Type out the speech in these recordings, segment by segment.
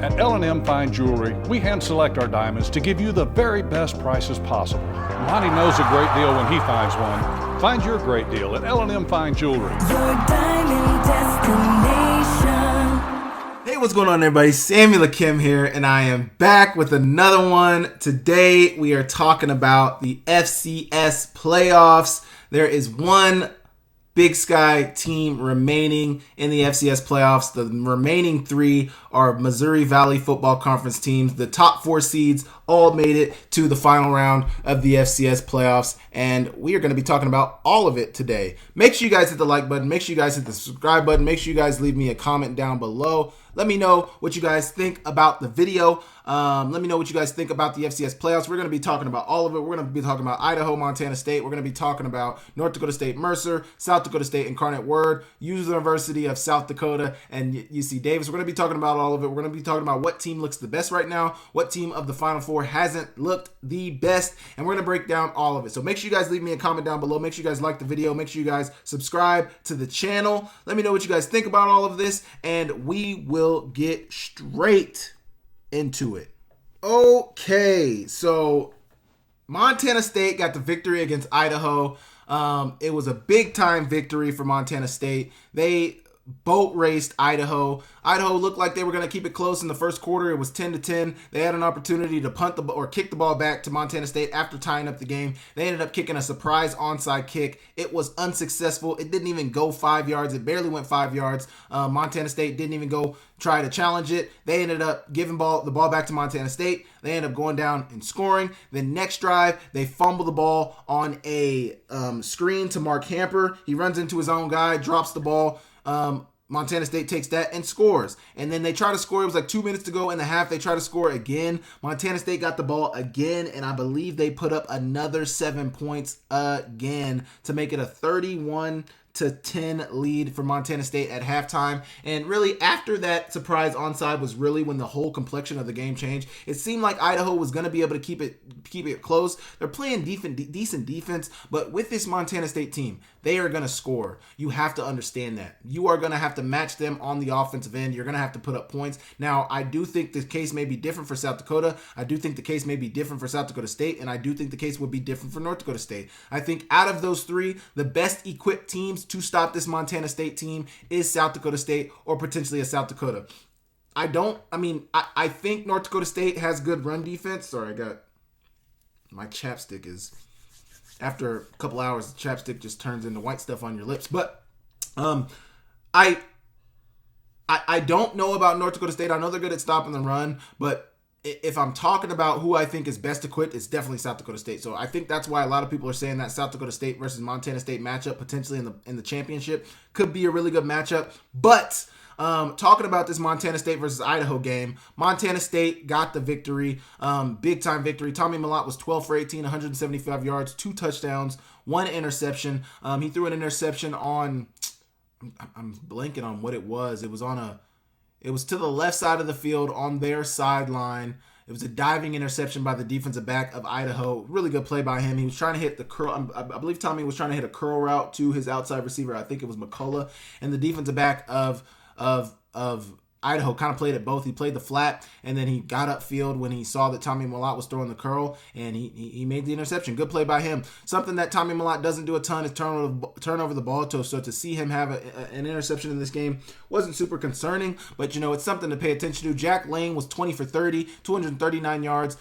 At L&M Fine Jewelry, we hand select our diamonds to give you the very best prices possible. Monty knows a great deal when he finds one. Find your great deal at L&M Fine Jewelry. Your diamond destination. Hey, what's going on, everybody? Samuel Akem here, and I am back with another one. Today, we are talking about the FCS playoffs. There is one Big Sky team remaining in the FCS playoffs. The remaining three are Missouri Valley Football Conference teams. The top four seeds all made it to the final round of the FCS playoffs, and we are going to be talking about all of it today. Make sure you guys hit the like button. Make sure you guys hit the subscribe button. Make sure you guys leave me a comment down below. Let me know what you guys think about the video. Let me know what you guys think about the FCS playoffs. We're going to be talking about all of it. We're going to be talking about Idaho, Montana State. We're going to be talking about North Dakota State, Mercer, South Dakota State, Incarnate, University of South Dakota, and UC Davis. We're going to be talking about all of it. We're going to be talking about what team looks the best right now, what team of the Final Four hasn't looked the best, and we're going to break down all of it. So make sure you guys leave me a comment down below. Make sure you guys like the video. Make sure you guys subscribe to the channel. Let me know what you guys think about all of this, and we will get straight into it. Okay, so Montana State got the victory against Idaho. It was a big-time victory for Montana State. They boat raced Idaho. Idaho looked like they were going to keep it close in the first quarter. It was 10-10. They had an opportunity to punt the or kick the ball back to Montana State after tying up the game. They ended up kicking a surprise onside kick. It was unsuccessful. It didn't even go 5 yards. It barely went 5 yards. Montana State didn't even go try to challenge it. They ended up giving the ball back to Montana State. They ended up going down and scoring. The next drive, they fumble the ball on a screen to Mark Hamper. He runs into his own guy, drops the ball. Montana State takes that and scores. And then they try to score. It was like 2 minutes to go in the half. They try to score again. Montana State got the ball again, and I believe they put up another 7 points again to make it a 31-10 lead for Montana State at halftime. And really, after that surprise onside was really when the whole complexion of the game changed. It seemed like Idaho was going to be able to keep it close. They're playing decent defense, but with this Montana State team, they are going to score. You have to understand that. You are going to have to match them on the offensive end. You're going to have to put up points. Now, I do think the case may be different for South Dakota. I do think the case may be different for South Dakota State, and I do think the case would be different for North Dakota State. I think out of those three, the best equipped teams to stop this Montana State team is South Dakota State or potentially a South Dakota. I think North Dakota State has good run defense. Sorry, my chapstick is, after a couple hours, the chapstick just turns into white stuff on your lips. But I don't know about North Dakota State. I know they're good at stopping the run, but if I'm talking about who I think is best equipped, it's definitely South Dakota State. So I think that's why a lot of people are saying that South Dakota State versus Montana State matchup potentially in the championship could be a really good matchup. But talking about this Montana State versus Idaho game, Montana State got the victory, big time victory. Tommy Mellott was 12 for 18, 175 yards, 2 touchdowns, 1 interception. He threw an interception on, I'm blanking on what it was. It was to the left side of the field on their sideline. It was a diving interception by the defensive back of Idaho. Really good play by him. He was trying to hit the curl. I believe Tommy was trying to hit a curl route to his outside receiver. I think it was McCullough. And the defensive back of Idaho kind of played it both. He played the flat, and then he got upfield when he saw that Tommy Mellott was throwing the curl, and he made the interception. Good play by him. Something that Tommy Mellott doesn't do a ton is turn over the ball. So to see him have an interception in this game wasn't super concerning, but it's something to pay attention to. Jack Lane was 20 for 30, 239 yards,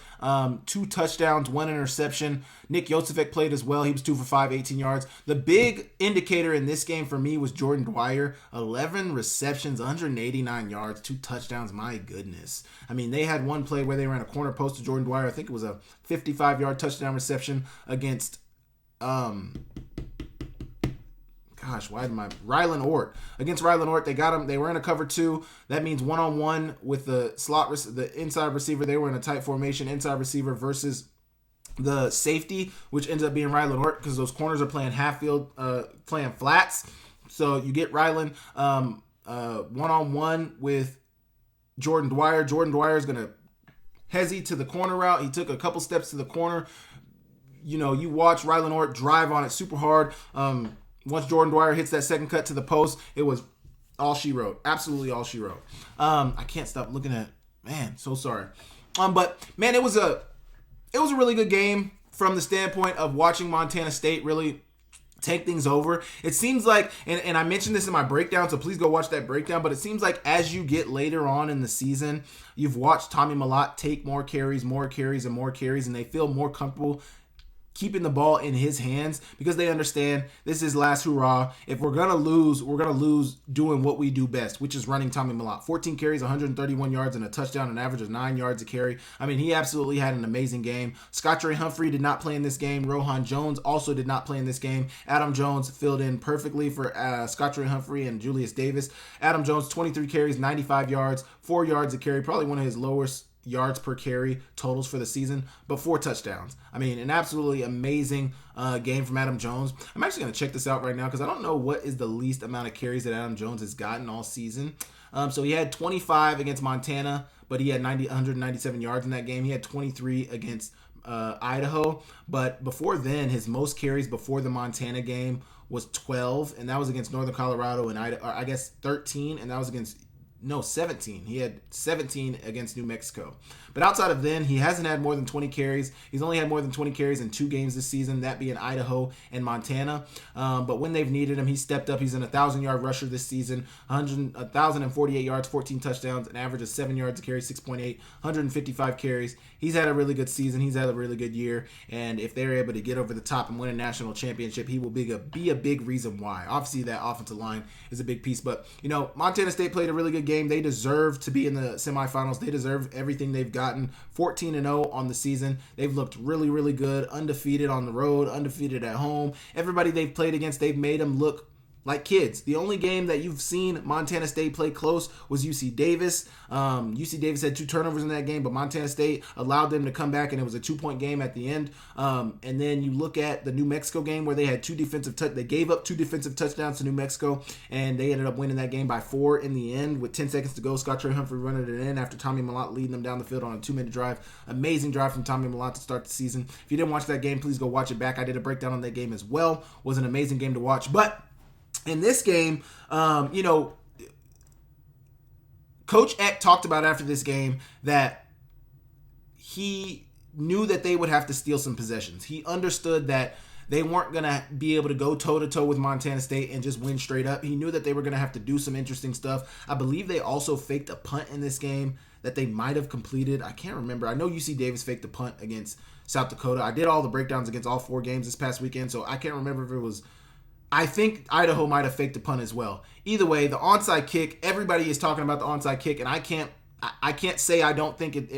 2 touchdowns, 1 interception. Nick Josefek played as well. He was 2 for 5, 18 yards. The big indicator in this game for me was Jordan Dwyer, 11 receptions, 189 yards, 2 touchdowns. My goodness. I mean, they had one play where they ran a corner post to Jordan Dwyer. I think it was a 55-yard touchdown reception against Ryland Ort. Against Ryland Ort, they got him. They were in a cover 2. That means one-on-one with the inside receiver. They were in a tight formation, inside receiver versus the safety, which ends up being Ryland Ort because those corners are playing half field, playing flats. So you get Ryland one-on-one with Jordan Dwyer. Jordan Dwyer is going to hezzy to the corner route. He took a couple steps to the corner. You watch Ryland Ort drive on it super hard. Once Jordan Dwyer hits that second cut to the post, it was all she wrote. Absolutely all she wrote. I can't stop looking at Man, so sorry. But man, it was a really good game from the standpoint of watching Montana State really take things over. It seems like, and I mentioned this in my breakdown, so please go watch that breakdown, but it seems like as you get later on in the season, you've watched Tommy Mellott take more carries, and they feel more comfortable keeping the ball in his hands because they understand this is last hurrah. If we're going to lose, we're going to lose doing what we do best, which is running Tommy Mellott. 14 carries, 131 yards, and a touchdown, an average of 9 yards a carry. I mean, he absolutely had an amazing game. Scottre Humphrey did not play in this game. Rohan Jones also did not play in this game. Adam Jones filled in perfectly for Scottre Humphrey and Julius Davis. Adam Jones, 23 carries, 95 yards, 4 yards a carry, probably one of his lowest yards per carry totals for the season, but 4 touchdowns. I mean, an absolutely amazing game from Adam Jones. I'm actually going to check this out right now because I don't know what is the least amount of carries that Adam Jones has gotten all season. So he had 25 against Montana, but he had 197 yards in that game. He had 23 against Idaho, but before then, his most carries before the Montana game was 12, and that was against Northern Colorado, and I guess 13, and that was against 17. He had 17 against New Mexico. But outside of then, he hasn't had more than 20 carries. He's only had more than 20 carries in 2 games this season, that being Idaho and Montana. But when they've needed him, he stepped up. He's an 1,000-yard rusher this season, 1,048 yards, 14 touchdowns, an average of 7 yards a carry, 6.8, 155 carries. He's had a really good season. He's had a really good year. And if they're able to get over the top and win a national championship, he will be a big reason why. Obviously, that offensive line is a big piece. But, Montana State played a really good game. They deserve to be in the semifinals. They deserve everything they've gotten. 14-0 on the season. They've looked really, really good. Undefeated on the road, undefeated at home. Everybody they've played against, they've made them look like kids. The only game that you've seen Montana State play close was UC Davis. UC Davis had 2 turnovers in that game, but Montana State allowed them to come back, and it was a 2-point game at the end. And then you look at the New Mexico game where they had 2 defensive they gave up 2 defensive touchdowns to New Mexico, and they ended up winning that game by 4 in the end with 10 seconds to go. Scottre Humphrey running it in after Tommy Mellott leading them down the field on a 2-minute drive. Amazing drive from Tommy Mellott to start the season. If you didn't watch that game, please go watch it back. I did a breakdown on that game as well. It was an amazing game to watch. But in this game, Coach Eck talked about after this game that he knew that they would have to steal some possessions. He understood that they weren't going to be able to go toe-to-toe with Montana State and just win straight up. He knew that they were going to have to do some interesting stuff. I believe they also faked a punt in this game that they might have completed. I can't remember. I know UC Davis faked a punt against South Dakota. I did all the breakdowns against all 4 games this past weekend, so I can't remember if it was... I think Idaho might have faked a punt as well. Either way, the onside kick, everybody is talking about the onside kick, and I can't say I don't think it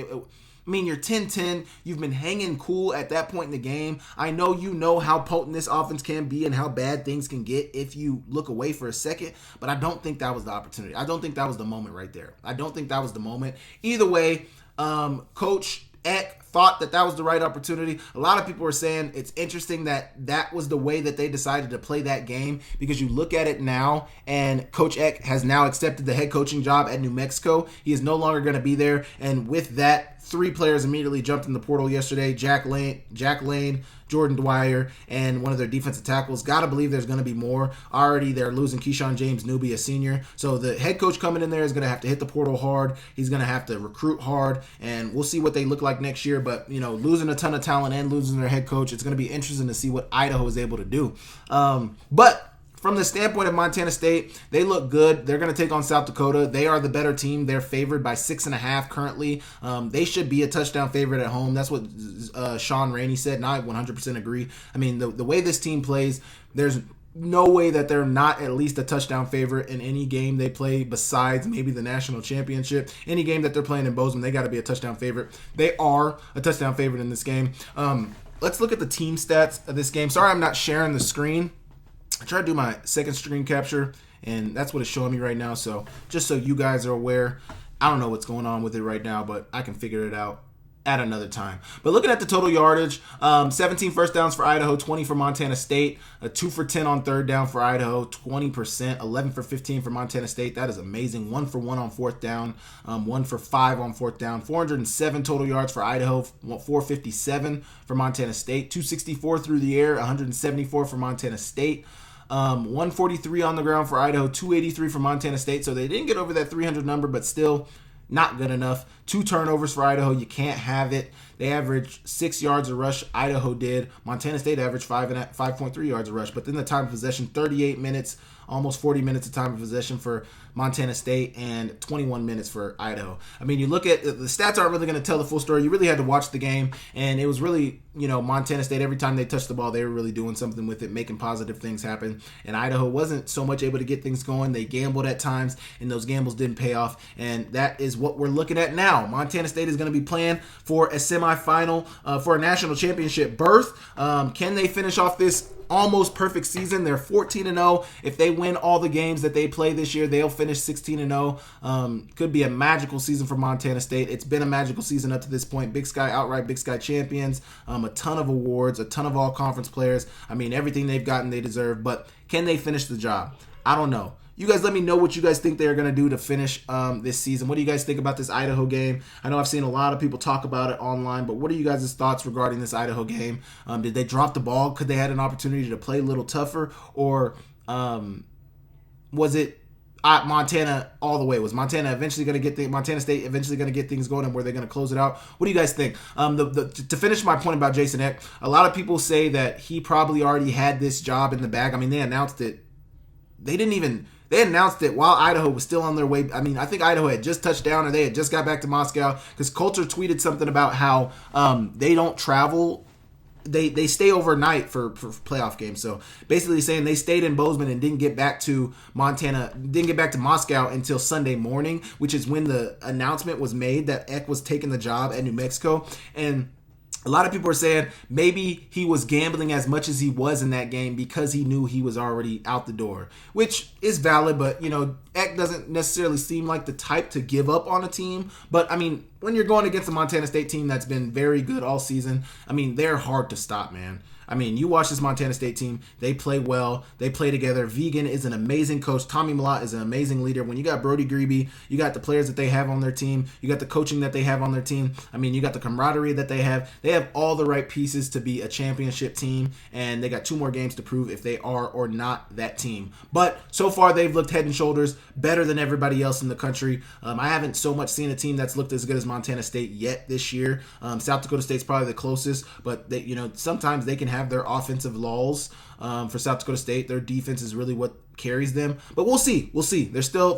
I mean, you're 10-10. You've been hanging cool at that point in the game. I know you know how potent this offense can be and how bad things can get if you look away for a second, but I don't think that was the opportunity. I don't think that was the moment right there. I don't think that was the moment. Either way, Coach Eck thought that was the right opportunity. A lot of people are saying it's interesting that was the way that they decided to play that game, because you look at it now and Coach Eck has now accepted the head coaching job at New Mexico. He is no longer going to be there, and with that, 3 players immediately jumped in the portal yesterday. Jack Lane, Jordan Dwyer, and one of their defensive tackles. Gotta believe there's going to be more. Already they're losing Keyshawn James Newby, a senior. So the head coach coming in there is going to have to hit the portal hard. He's going to have to recruit hard, and we'll see what they look like next year. But, you know, losing a ton of talent and losing their head coach, it's going to be interesting to see what Idaho is able to do. But from the standpoint of Montana State, they look good. They're going to take on South Dakota. They are the better team. They're favored by 6.5 currently. They should be a touchdown favorite at home. That's what Sean Rainey said, and I 100% agree. I mean, the way this team plays, there's no way that they're not at least a touchdown favorite in any game they play besides maybe the national championship. Any game that they're playing in Bozeman, they got to be a touchdown favorite. They are a touchdown favorite in this game. Let's look at the team stats of this game. Sorry I'm not sharing the screen. I tried to do my second screen capture, and that's what it's showing me right now. So just so you guys are aware, I don't know what's going on with it right now, but I can figure it out at another time. But looking at the total yardage, 17 first downs for Idaho, 20 for Montana State, 2 for 10 on third down for Idaho, 20%, 11 for 15 for Montana State. That is amazing. 1 for 1 on fourth down, 1 for 5 on fourth down, 407 total yards for Idaho, 457 for Montana State, 264 through the air, 174 for Montana State. 143 on the ground for Idaho, 283 for Montana State. So they didn't get over that 300 number, but still not good enough. 2 turnovers for Idaho. You can't have it. They averaged 6 yards a rush. Idaho did. Montana State averaged 5.3 yards a rush. But then the time of possession, 38 minutes, almost 40 minutes of time of possession for Montana State and 21 minutes for Idaho. I mean, you look at the stats aren't really going to tell the full story. You really had to watch the game, and it was really, Montana State, every time they touched the ball, they were really doing something with it, making positive things happen. And Idaho wasn't so much able to get things going. They gambled at times, and those gambles didn't pay off. And that is what we're looking at now. Montana State is going to be playing for a semifinal, for a national championship berth. Can they finish off this almost perfect season? They're 14-0. If they win all the games that they play this year, they'll finish 16-0. Could be a magical season for Montana State. It's been a magical season up to this point. Big Sky, outright Big Sky champions, a ton of awards, a ton of all-conference players. I mean, everything they've gotten, they deserve. But can they finish the job? I don't know. You guys let me know what you guys think they're going to do to finish this season. What do you guys think about this Idaho game? I know I've seen a lot of people talk about it online, but what are you guys' thoughts regarding this Idaho game? Did they drop the ball? Could they had an opportunity to play a little tougher? Or was it Montana all the way? Was Montana eventually going to get Montana State eventually going to get things going, and were they going to close it out? What do you guys think? To finish my point about Jason Eck, a lot of people say that he probably already had this job in the bag. I mean, they announced it. They announced it while Idaho was still on their way. I mean, I think Idaho had just touched down or they had just got back to Moscow, because Coulter tweeted something about how they don't travel. They stay overnight for playoff games. So basically saying they stayed in Bozeman and didn't get back to Moscow until Sunday morning, which is when the announcement was made that Eck was taking the job at New Mexico. And a lot of people are saying maybe he was gambling as much as he was in that game because he knew he was already out the door, which is valid. But, Eck doesn't necessarily seem like the type to give up on a team. But, I mean, when you're going against a Montana State team that's been very good all season, I mean, they're hard to stop, man. I mean, you watch this Montana State team. They play well. They play together. Vegan is an amazing coach. Tommy Mellott is an amazing leader. When you got Brody Grebe, you got the players that they have on their team. You got the coaching that they have on their team. I mean, you got the camaraderie that they have. They have all the right pieces to be a championship team, and they got 2 more games to prove if they are or not that team. But so far, they've looked head and shoulders better than everybody else in the country. I haven't so much seen a team that's looked as good as Montana State yet this year. South Dakota State's probably the closest, but they, sometimes they can have their offensive lulls. For South Dakota State, their defense is really what carries them. But we'll see. There's still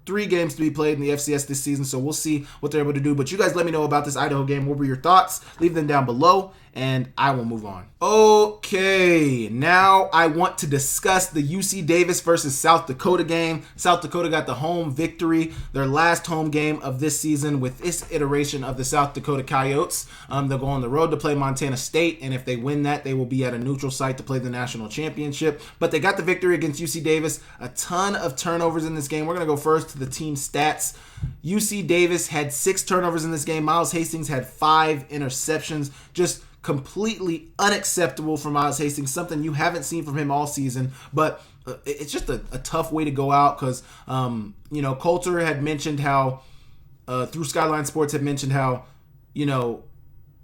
3 games to be played in the FCS this season, so we'll see what they're able to do. But you guys let me know about this Idaho game. What were your thoughts? Leave them down below, and I will move on. Okay, now I want to discuss the UC Davis versus South Dakota game. South Dakota got the home victory, their last home game of this season with this iteration of the South Dakota Coyotes. They'll go on the road to play Montana State, and if they win that, they will be at a neutral site to play the national championship. But they got the victory against UC Davis. A ton of turnovers in this game. We're going to go first to the team stats. UC Davis had 6 turnovers in this game. Miles Hastings had 5 interceptions. Just completely unacceptable for Miles Hastings. Something you haven't seen from him all season. But it's just a tough way to go out because, Coulter had mentioned how, through Skyline Sports had mentioned how,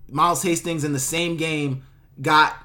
Miles Hastings in the same game got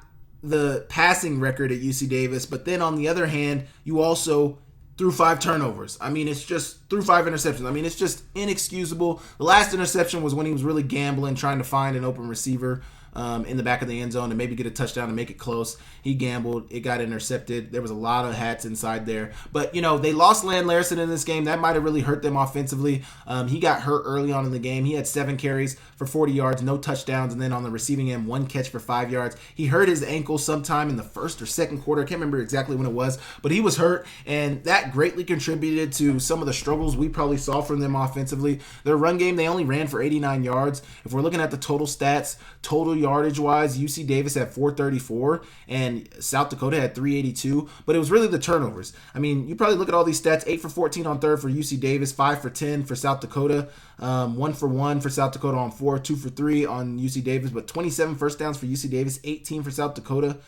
the passing record at UC Davis, but then on the other hand, you also threw 5 turnovers. I mean, it's just threw 5 interceptions. I mean, it's just inexcusable. The last interception was when he was really gambling, trying to find an open receiver in the back of the end zone and maybe get a touchdown and make it close. He gambled. It got intercepted. There was a lot of hats inside there. But, they lost Land Larson in this game. That might have really hurt them offensively. He got hurt early on in the game. He had 7 carries for 40 yards, no touchdowns, and then on the receiving end, 1 catch for 5 yards. He hurt his ankle sometime in the first or second quarter. I can't remember exactly when it was, but he was hurt, and that greatly contributed to some of the struggles we probably saw from them offensively. Their run game, they only ran for 89 yards. If we're looking at the total stats, total yardage-wise, UC Davis had 434, and South Dakota had 382, but it was really the turnovers. I mean, you probably look at all these stats, 8 for 14 on third for UC Davis, 5 for 10 for South Dakota, 1 for 1 for South Dakota on 4, 2 for 3 on UC Davis, but 27 first downs for UC Davis, 18 for South Dakota.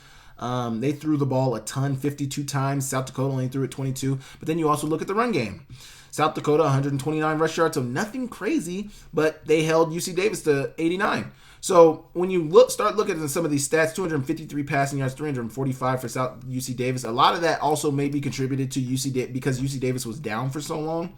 They threw the ball a ton, 52 times. South Dakota only threw it 22. But then you also look at the run game. South Dakota, 129 rush yards, so nothing crazy, but they held UC Davis to 89. So when you start looking at some of these stats, 253 passing yards, 345 for UC Davis. A lot of that also may be contributed to UC Davis because UC Davis was down for so long.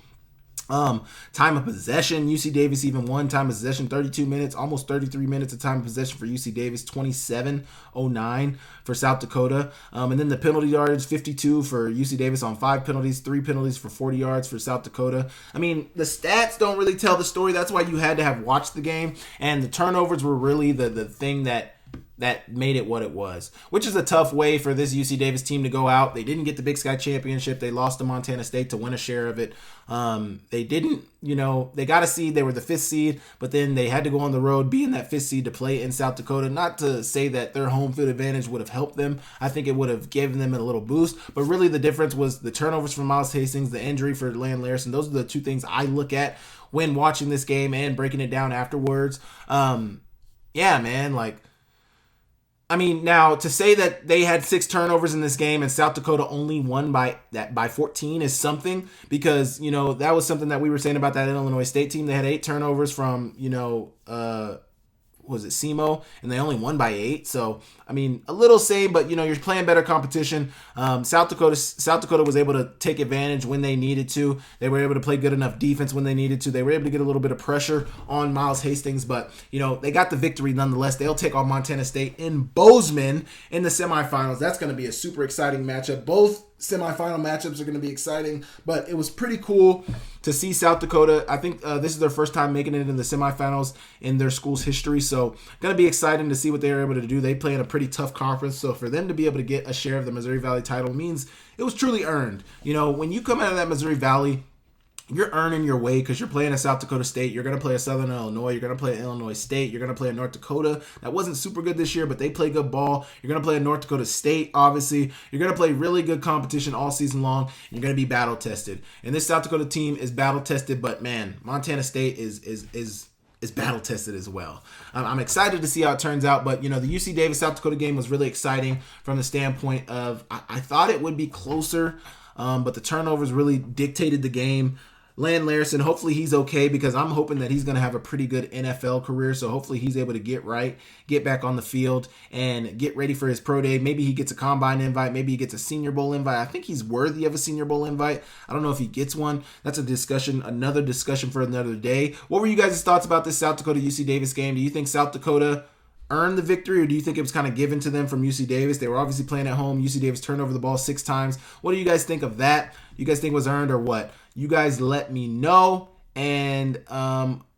Time of possession, UC Davis even won time of possession, 32 minutes, almost 33 minutes of time of possession for UC Davis, 27:09 for South Dakota. And then the penalty yardage, 52 for UC Davis on 5 penalties, 3 penalties for 40 yards for South Dakota. I mean, the stats don't really tell the story. That's why you had to have watched the game. And the turnovers were really the thing that made it what it was, which is a tough way for this UC Davis team to go out. They didn't get the Big Sky Championship. They lost to Montana State to win a share of it. They didn't, they got a seed. They were the 5th seed, but then they had to go on the road, being that 5th seed, to play in South Dakota. Not to say that their home field advantage would have helped them. I think it would have given them a little boost, but really the difference was the turnovers from Miles Hastings, the injury for Land Larson. Those are the 2 things I look at when watching this game and breaking it down afterwards. Yeah, man, now to say that they had 6 turnovers in this game and South Dakota only won by 14 is something, because, that was something that we were saying about that Illinois State team. They had 8 turnovers from, was it SEMO, and they only won by 8. So, a little same, but, you're playing better competition. South Dakota was able to take advantage when they needed to. They were able to play good enough defense when they needed to. They were able to get a little bit of pressure on Miles Hastings, but, they got the victory nonetheless. They'll take on Montana State in Bozeman in the semifinals. That's going to be a super exciting matchup. Both semifinal matchups are going to be exciting, but it was pretty cool to see South Dakota. I think this is their first time making it in the semifinals in their school's history, so going to be exciting to see what they were able to do. They play in a pretty tough conference, so for them to be able to get a share of the Missouri Valley title means it was truly earned. When you come out of that Missouri Valley, you're earning your way because you're playing at South Dakota State. You're going to play at Southern Illinois. You're going to play at Illinois State. You're going to play at North Dakota. That wasn't super good this year, but they play good ball. You're going to play at North Dakota State, obviously. You're going to play really good competition all season long. And you're going to be battle tested. And this South Dakota team is battle tested, but man, Montana State is battle tested as well. I'm excited to see how it turns out, but the UC Davis South Dakota game was really exciting from the standpoint of I thought it would be closer, but the turnovers really dictated the game. Land Larson, hopefully he's okay, because I'm hoping that he's going to have a pretty good NFL career. So hopefully he's able to get back on the field and get ready for his pro day. Maybe he gets a combine invite. Maybe he gets a Senior Bowl invite. I think he's worthy of a Senior Bowl invite. I don't know if he gets one. That's another discussion for another day. What were you guys' thoughts about this South Dakota UC Davis game? Do you think South Dakota earned the victory, or do you think it was kind of given to them from UC Davis? They were obviously playing at home. UC Davis turned over the ball 6 times. What do you guys think of that? You guys think it was earned or what? You guys let me know, and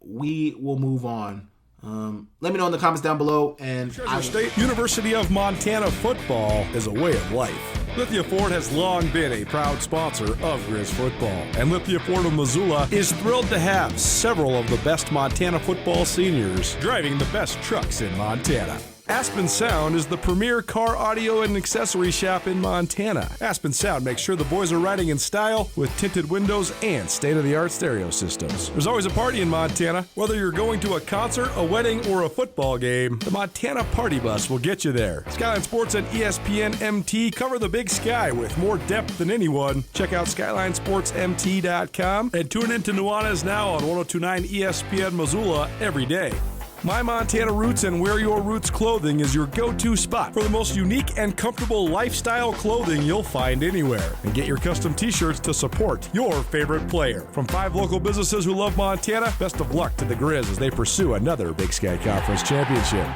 we will move on. Let me know in the comments down below. And State University of Montana football is a way of life. Lithia Ford has long been a proud sponsor of Grizz football, and Lithia Ford of Missoula is thrilled to have several of the best Montana football seniors driving the best trucks in Montana. Aspen Sound is the premier car audio and accessory shop in Montana. Aspen Sound makes sure the boys are riding in style with tinted windows and state-of-the-art stereo systems. There's always a party in Montana. Whether you're going to a concert, a wedding, or a football game, the Montana Party Bus will get you there. Skyline Sports and ESPN MT cover the Big Sky with more depth than anyone. Check out SkylineSportsMT.com and tune in to Nuanez Now on 102.9 ESPN Missoula every day. My Montana Roots and Wear Your Roots clothing is your go-to spot for the most unique and comfortable lifestyle clothing you'll find anywhere. And get your custom t-shirts to support your favorite player. From 5 local businesses who love Montana, best of luck to the Grizz as they pursue another Big Sky Conference championship.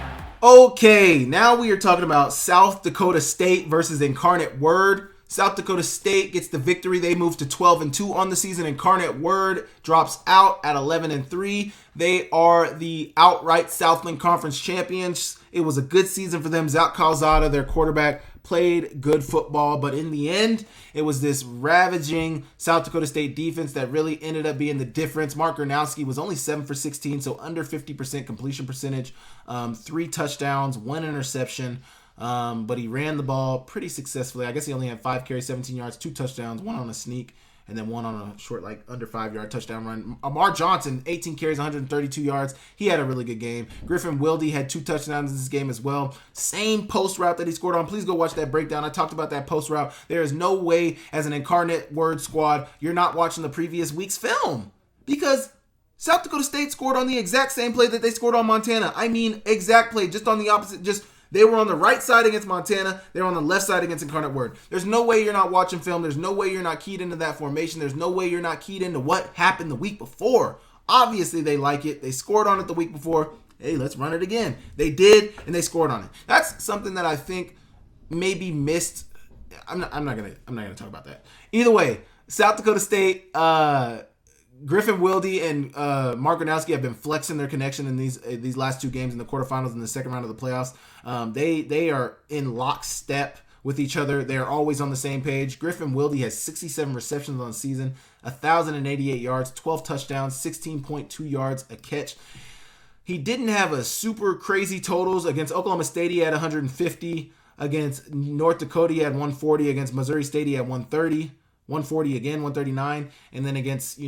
Okay, now we are talking about South Dakota State versus Incarnate Word. South Dakota State gets the victory. They move to 12-2 on the season. Incarnate Word drops out at 11-3. They are the outright Southland Conference champions. It was a good season for them. Zach Calzada, their quarterback, played good football, but in the end, it was this ravaging South Dakota State defense that really ended up being the difference. Mark Gronowski was only 7 for 16, so under 50% completion percentage, 3 touchdowns, 1 interception. But he ran the ball pretty successfully. I guess he only had 5 carries, 17 yards, 2 touchdowns, 1 on a sneak, and then 1 on a short, under 5-yard touchdown run. Amar Johnson, 18 carries, 132 yards. He had a really good game. Griffin Wilde had 2 touchdowns in this game as well. Same post route that he scored on. Please go watch that breakdown. I talked about that post route. There is no way as an Incarnate Word squad you're not watching the previous week's film, because South Dakota State scored on the exact same play that they scored on Montana. I mean, exact play, just on the opposite, just They were on the right side against Montana. They were on the left side against Incarnate Word. There's no way you're not watching film. There's no way you're not keyed into that formation. There's no way you're not keyed into what happened the week before. Obviously, they like it. They scored on it the week before. Hey, let's run it again. They did, and they scored on it. That's something that I think maybe missed. I'm not gonna talk about that. Either way, South Dakota State, Griffin Wilde and Mark Gronowski have been flexing their connection in these last two games in the quarterfinals and the second round of the playoffs. They are in lockstep with each other. They're always on the same page. Griffin Wilde has 67 receptions on the season, 1,088 yards, 12 touchdowns, 16.2 yards a catch. He didn't have a super crazy totals. Against Oklahoma State, he had 150. Against North Dakota, he had 140. Against Missouri State, he had 130. 140 again, 139. And then against,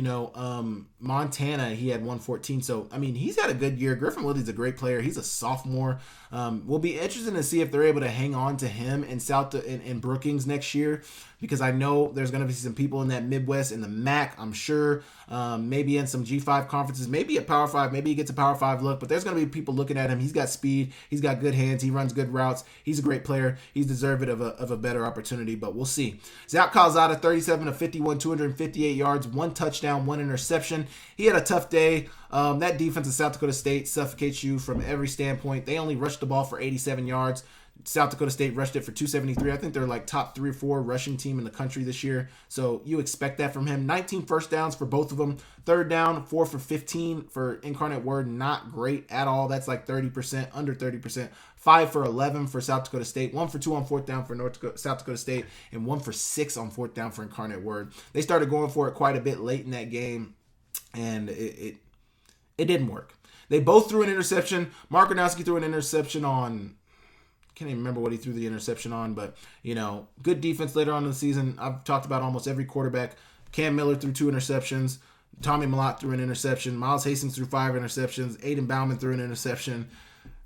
Montana, he had 114. So, I mean, he's had a good year. Griffin Wilde's a great player. He's a sophomore. We'll be interested to see if they're able to hang on to him in Brookings next year, because I know there's going to be some people in that Midwest, in the MAC, I'm sure, maybe in some G5 conferences, maybe at Power 5, maybe he gets a Power 5 look, but there's going to be people looking at him. He's got speed. He's got good hands. He runs good routes. He's a great player. He's deserving of a better opportunity, but we'll see. Zach Calzada, 37 of 51, 258 yards, 1 touchdown, 1 interception. He had a tough day. That defense of South Dakota State suffocates you from every standpoint. They only rushed the ball for 87 yards. South Dakota State rushed it for 273. I think they're like top 3 or 4 rushing team in the country this year. So you expect that from him. 19 first downs for both of them. Third down, 4 for 15 for Incarnate Word. Not great at all. That's like 30%, under 30%. 5 for 11 for South Dakota State. 1 for 2 on fourth down for South Dakota State. And 1 for 6 on fourth down for Incarnate Word. They started going for it quite a bit late in that game, and it didn't work. They both threw an interception. Mark Gronowski threw an interception on, can't even remember what he threw the interception on, but, good defense later on in the season. I've talked about almost every quarterback. Cam Miller threw 2 interceptions. Tommy Malott threw an interception. Miles Hastings threw 5 interceptions. Aiden Bauman threw an interception.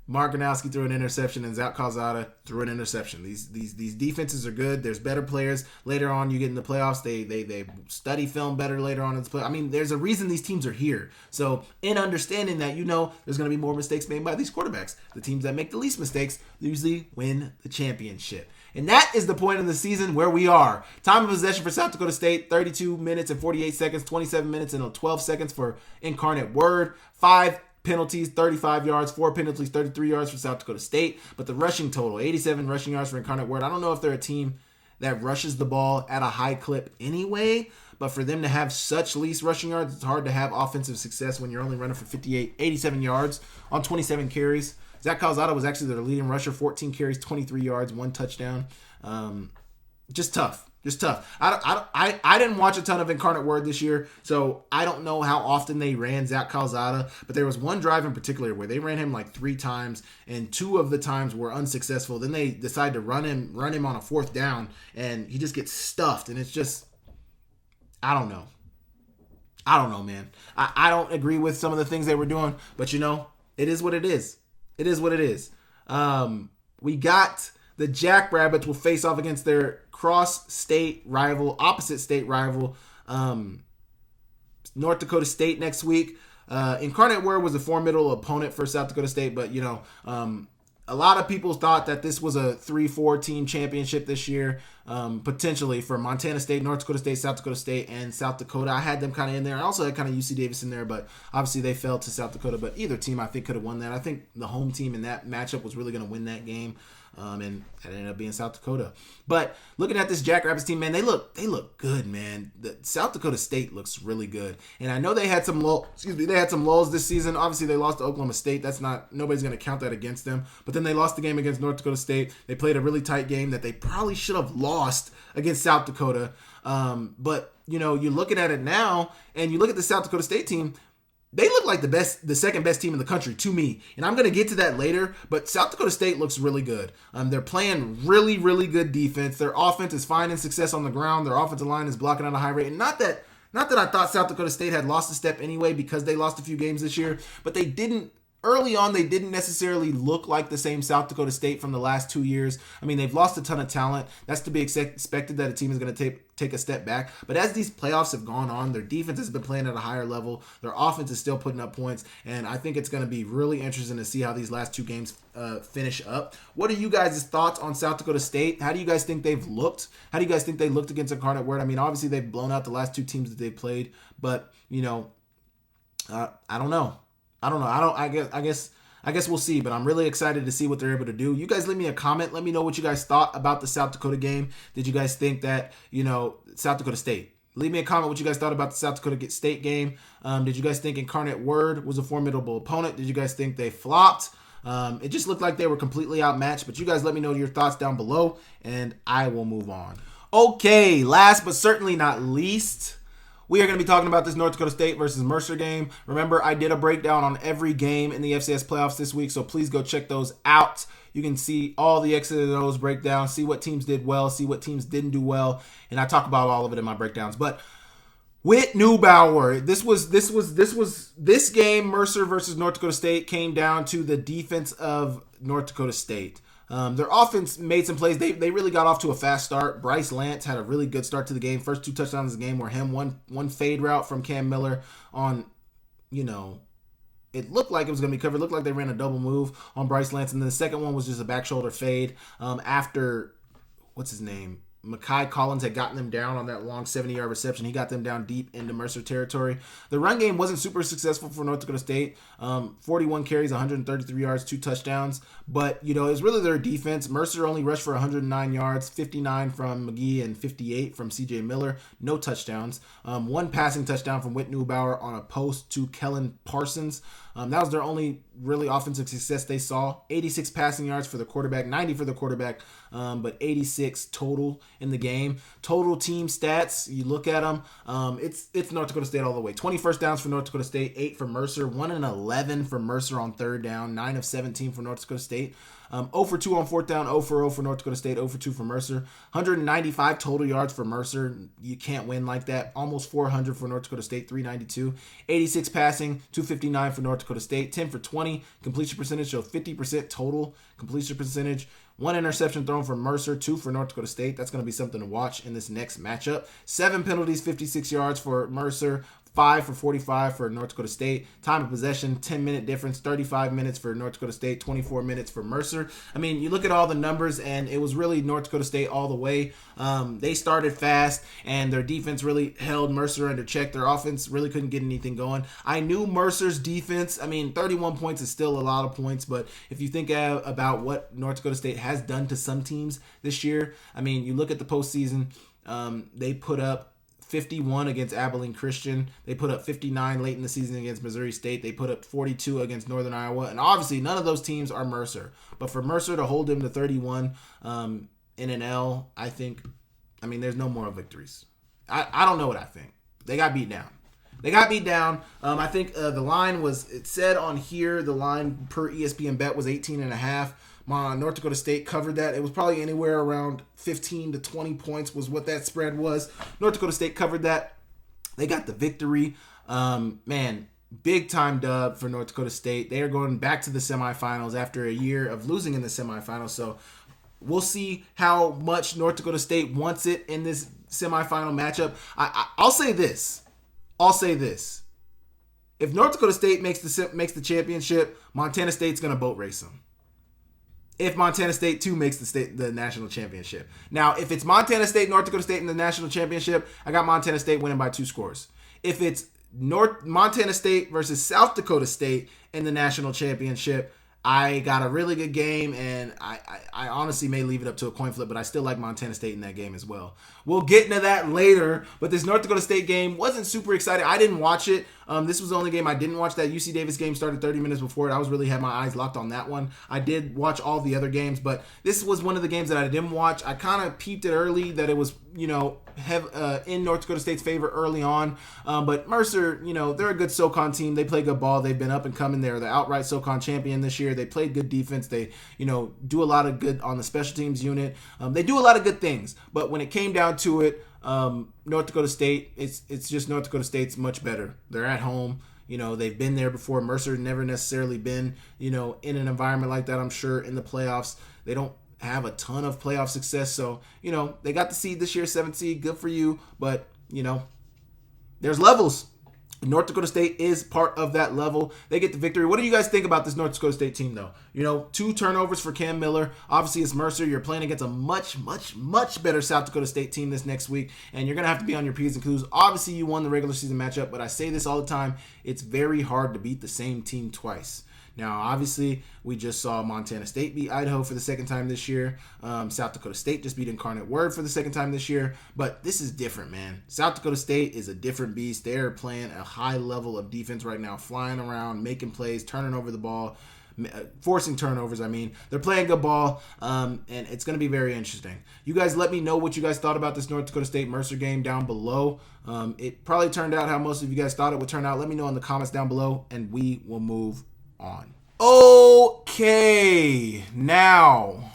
Mark Gronowski threw an interception, and Zach Calzada threw an interception. These defenses are good. There's better players. Later on, you get in the playoffs. They study film better later on in the play. I mean, there's a reason these teams are here. So, in understanding that, there's going to be more mistakes made by these quarterbacks. The teams that make the least mistakes usually win the championship. And that is the point of the season where we are. Time of possession for South Dakota State, 32 minutes and 48 seconds, 27 minutes and 12 seconds for Incarnate Word. 5 penalties, 35 yards, 4 penalties, 33 yards for South Dakota State. But the rushing total, 87 rushing yards for Incarnate Word. I don't know if they're a team that rushes the ball at a high clip anyway, but for them to have such least rushing yards, it's hard to have offensive success when you're only running for 87 yards on 27 carries. Zach Calzada was actually their leading rusher, 14 carries, 23 yards, 1 touchdown. Just tough. I didn't watch a ton of Incarnate Word this year, so I don't know how often they ran Zach Calzada, but there was one drive in particular where they ran him like 3 times, and 2 of the times were unsuccessful. Then they decided to run him on a 4th down, and he just gets stuffed, and it's just, I don't know, man. I don't agree with some of the things they were doing, but it is what it is. It is what it is. We got the Jackrabbits will face off against their opposite state rival, North Dakota State next week. Incarnate Word was a formidable opponent for South Dakota State, but a lot of people thought that this was a 3-4 team championship this year, potentially for Montana State, North Dakota State, South Dakota State, and South Dakota. I had them kind of in there. I also had kind of UC Davis in there, but obviously they fell to South Dakota. But either team, I think, could have won that. I think the home team in that matchup was really going to win that game. And it ended up being South Dakota. But looking at this Jackrabbits team, man, they look good, man. The South Dakota State looks really good. And I know they had some lulls this season. Obviously, they lost to Oklahoma State. Nobody's going to count that against them. But then they lost the game against North Dakota State. They played a really tight game that they probably should have lost against South Dakota. But you're looking at it now, and you look at the South Dakota State team. They look like the second best team in the country to me. And I'm going to get to that later, but South Dakota State looks really good. They're playing really, really good defense. Their offense is finding success on the ground. Their offensive line is blocking at a high rate. And not that I thought South Dakota State had lost a step anyway because they lost a few games this year, but they didn't early on, they didn't necessarily look like the same South Dakota State from the last 2 years. I mean, they've lost a ton of talent. That's to be expected that a team is going to take a step back. But as these playoffs have gone on, their defense has been playing at a higher level. Their offense is still putting up points. And I think it's going to be really interesting to see how these last 2 games finish up. What are you guys' thoughts on South Dakota State? How do you guys think they've looked? How do you guys think they looked against Incarnate Word? I mean, obviously they've blown out the last 2 teams that they played. But, I don't know. I guess we'll see, but I'm really excited to see what they're able to do. You guys leave me a comment. Let me know what you guys thought about the South Dakota game. Did you guys think that, South Dakota State? Leave me a comment what you guys thought about the South Dakota State game. Did you guys think Incarnate Word was a formidable opponent? Did you guys think they flopped? It just looked like they were completely outmatched, but you guys let me know your thoughts down below, and I will move on. Okay, last but certainly not least, we are going to be talking about this North Dakota State versus Mercer game. Remember, I did a breakdown on every game in the FCS playoffs this week, so please go check those out. You can see all the X's and O's breakdown, see what teams did well, see what teams didn't do well, and I talk about all of it in my breakdowns. But Whit Neubauer, this game, Mercer versus North Dakota State, came down to the defense of North Dakota State. Their offense made some plays. They really got off to a fast start. Bryce Lance had a really good start to the game. First 2 touchdowns of the game were him. One fade route from Cam Miller on, it looked like it was going to be covered. It looked like they ran a double move on Bryce Lance. And then the second one was just a back shoulder fade after, what's his name? Mekhi Collins had gotten them down on that long 70-yard reception. He got them down deep into Mercer territory. The run game wasn't super successful for North Dakota State. 41 carries, 133 yards, 2 touchdowns. But, it was really their defense. Mercer only rushed for 109 yards, 59 from McGee and 58 from C.J. Miller. No touchdowns. 1 passing touchdown from Whit Neubauer on a post to Kellen Parsons. That was their only really offensive success they saw. 86 passing yards for the quarterback, 90 for the quarterback, but 86 total in the game. Total team stats, you look at them, it's North Dakota State all the way. 20 first downs for North Dakota State, 8 for Mercer, 1 and 11 for Mercer on third down, 9 of 17 for North Dakota State. 0 for 2 on fourth down, 0 for 0 for North Dakota State, 0 for 2 for Mercer. 195 total yards for Mercer. You can't win like that. Almost 400 for North Dakota State, 392. 86 passing, 259 for North Dakota State. 10 for 20. Completion percentage, so 50% total completion percentage. 1 interception thrown for Mercer, 2 for North Dakota State. That's going to be something to watch in this next matchup. 7 penalties, 56 yards for Mercer. 5 for 45 for North Dakota State. Time of possession, 10-minute difference, 35 minutes for North Dakota State, 24 minutes for Mercer. I mean, you look at all the numbers, and it was really North Dakota State all the way. They started fast, and their defense really held Mercer under check. Their offense really couldn't get anything going. I knew Mercer's defense. I mean, 31 points is still a lot of points, but if you think about what North Dakota State has done to some teams this year, I mean, you look at the postseason, they put up 51 against Abilene Christian. They put up 59 late in the season against Missouri State. They put up 42 against Northern Iowa. And obviously, none of those teams are Mercer. But for Mercer to hold them to 31 in an L, I mean, there's no moral victories. I don't know what I think. They got beat down. I think the line was, it said on here, the line per ESPN bet was 18.5. North Dakota State covered that. It was probably anywhere around 15 to 20 points was what that spread was. North Dakota State covered that. They got the victory. Big time dub for North Dakota State. They are going back to the semifinals after a year of losing in the semifinals. So we'll see how much North Dakota State wants it in this semifinal matchup. I'll say this. If North Dakota State makes the championship, Montana State's going to boat race them. If Montana State, too, makes the national championship. Now, if it's Montana State, North Dakota State in the national championship, I got Montana State winning by 2 scores. If it's Montana State versus South Dakota State in the national championship, I got a really good game, and I honestly may leave it up to a coin flip, but I still like Montana State in that game as well. We'll get into that later, but this North Dakota State game wasn't super exciting. I didn't watch it. This was the only game I didn't watch. That UC Davis game started 30 minutes before it. I was really had my eyes locked on that one. I did watch all the other games, but this was one of the games that I didn't watch. I kind of peeped it early that it was, in North Dakota State's favor early on. But Mercer, they're a good SoCon team. They play good ball. They've been up and coming. They're the outright SoCon champion this year. They played good defense. They, do a lot of good on the special teams unit. They do a lot of good things. But when it came down to it, North Dakota State, it's just North Dakota State's much better. They're at home. They've been there before. Mercer never necessarily been, in an environment like that, I'm sure, in the playoffs. They don't have a ton of playoff success. So, they got the seed this year, 7th seed. Good for you. But, there's levels. North Dakota State is part of that level. They get the victory. What do you guys think about this North Dakota State team, though? 2 turnovers for Cam Miller. Obviously, it's Mercer. You're playing against a much, much, much better South Dakota State team this next week, and you're going to have to be on your P's and Q's. Obviously, you won the regular season matchup, but I say this all the time. It's very hard to beat the same team twice. Now, obviously, we just saw Montana State beat Idaho for the second time this year. South Dakota State just beat Incarnate Word for the second time this year. But this is different, man. South Dakota State is a different beast. They're playing a high level of defense right now, flying around, making plays, turning over the ball, forcing turnovers. They're playing good ball, and it's going to be very interesting. You guys let me know what you guys thought about this North Dakota State Mercer game down below. It probably turned out how most of you guys thought it would turn out. Let me know in the comments down below, and we will move on. Okay, now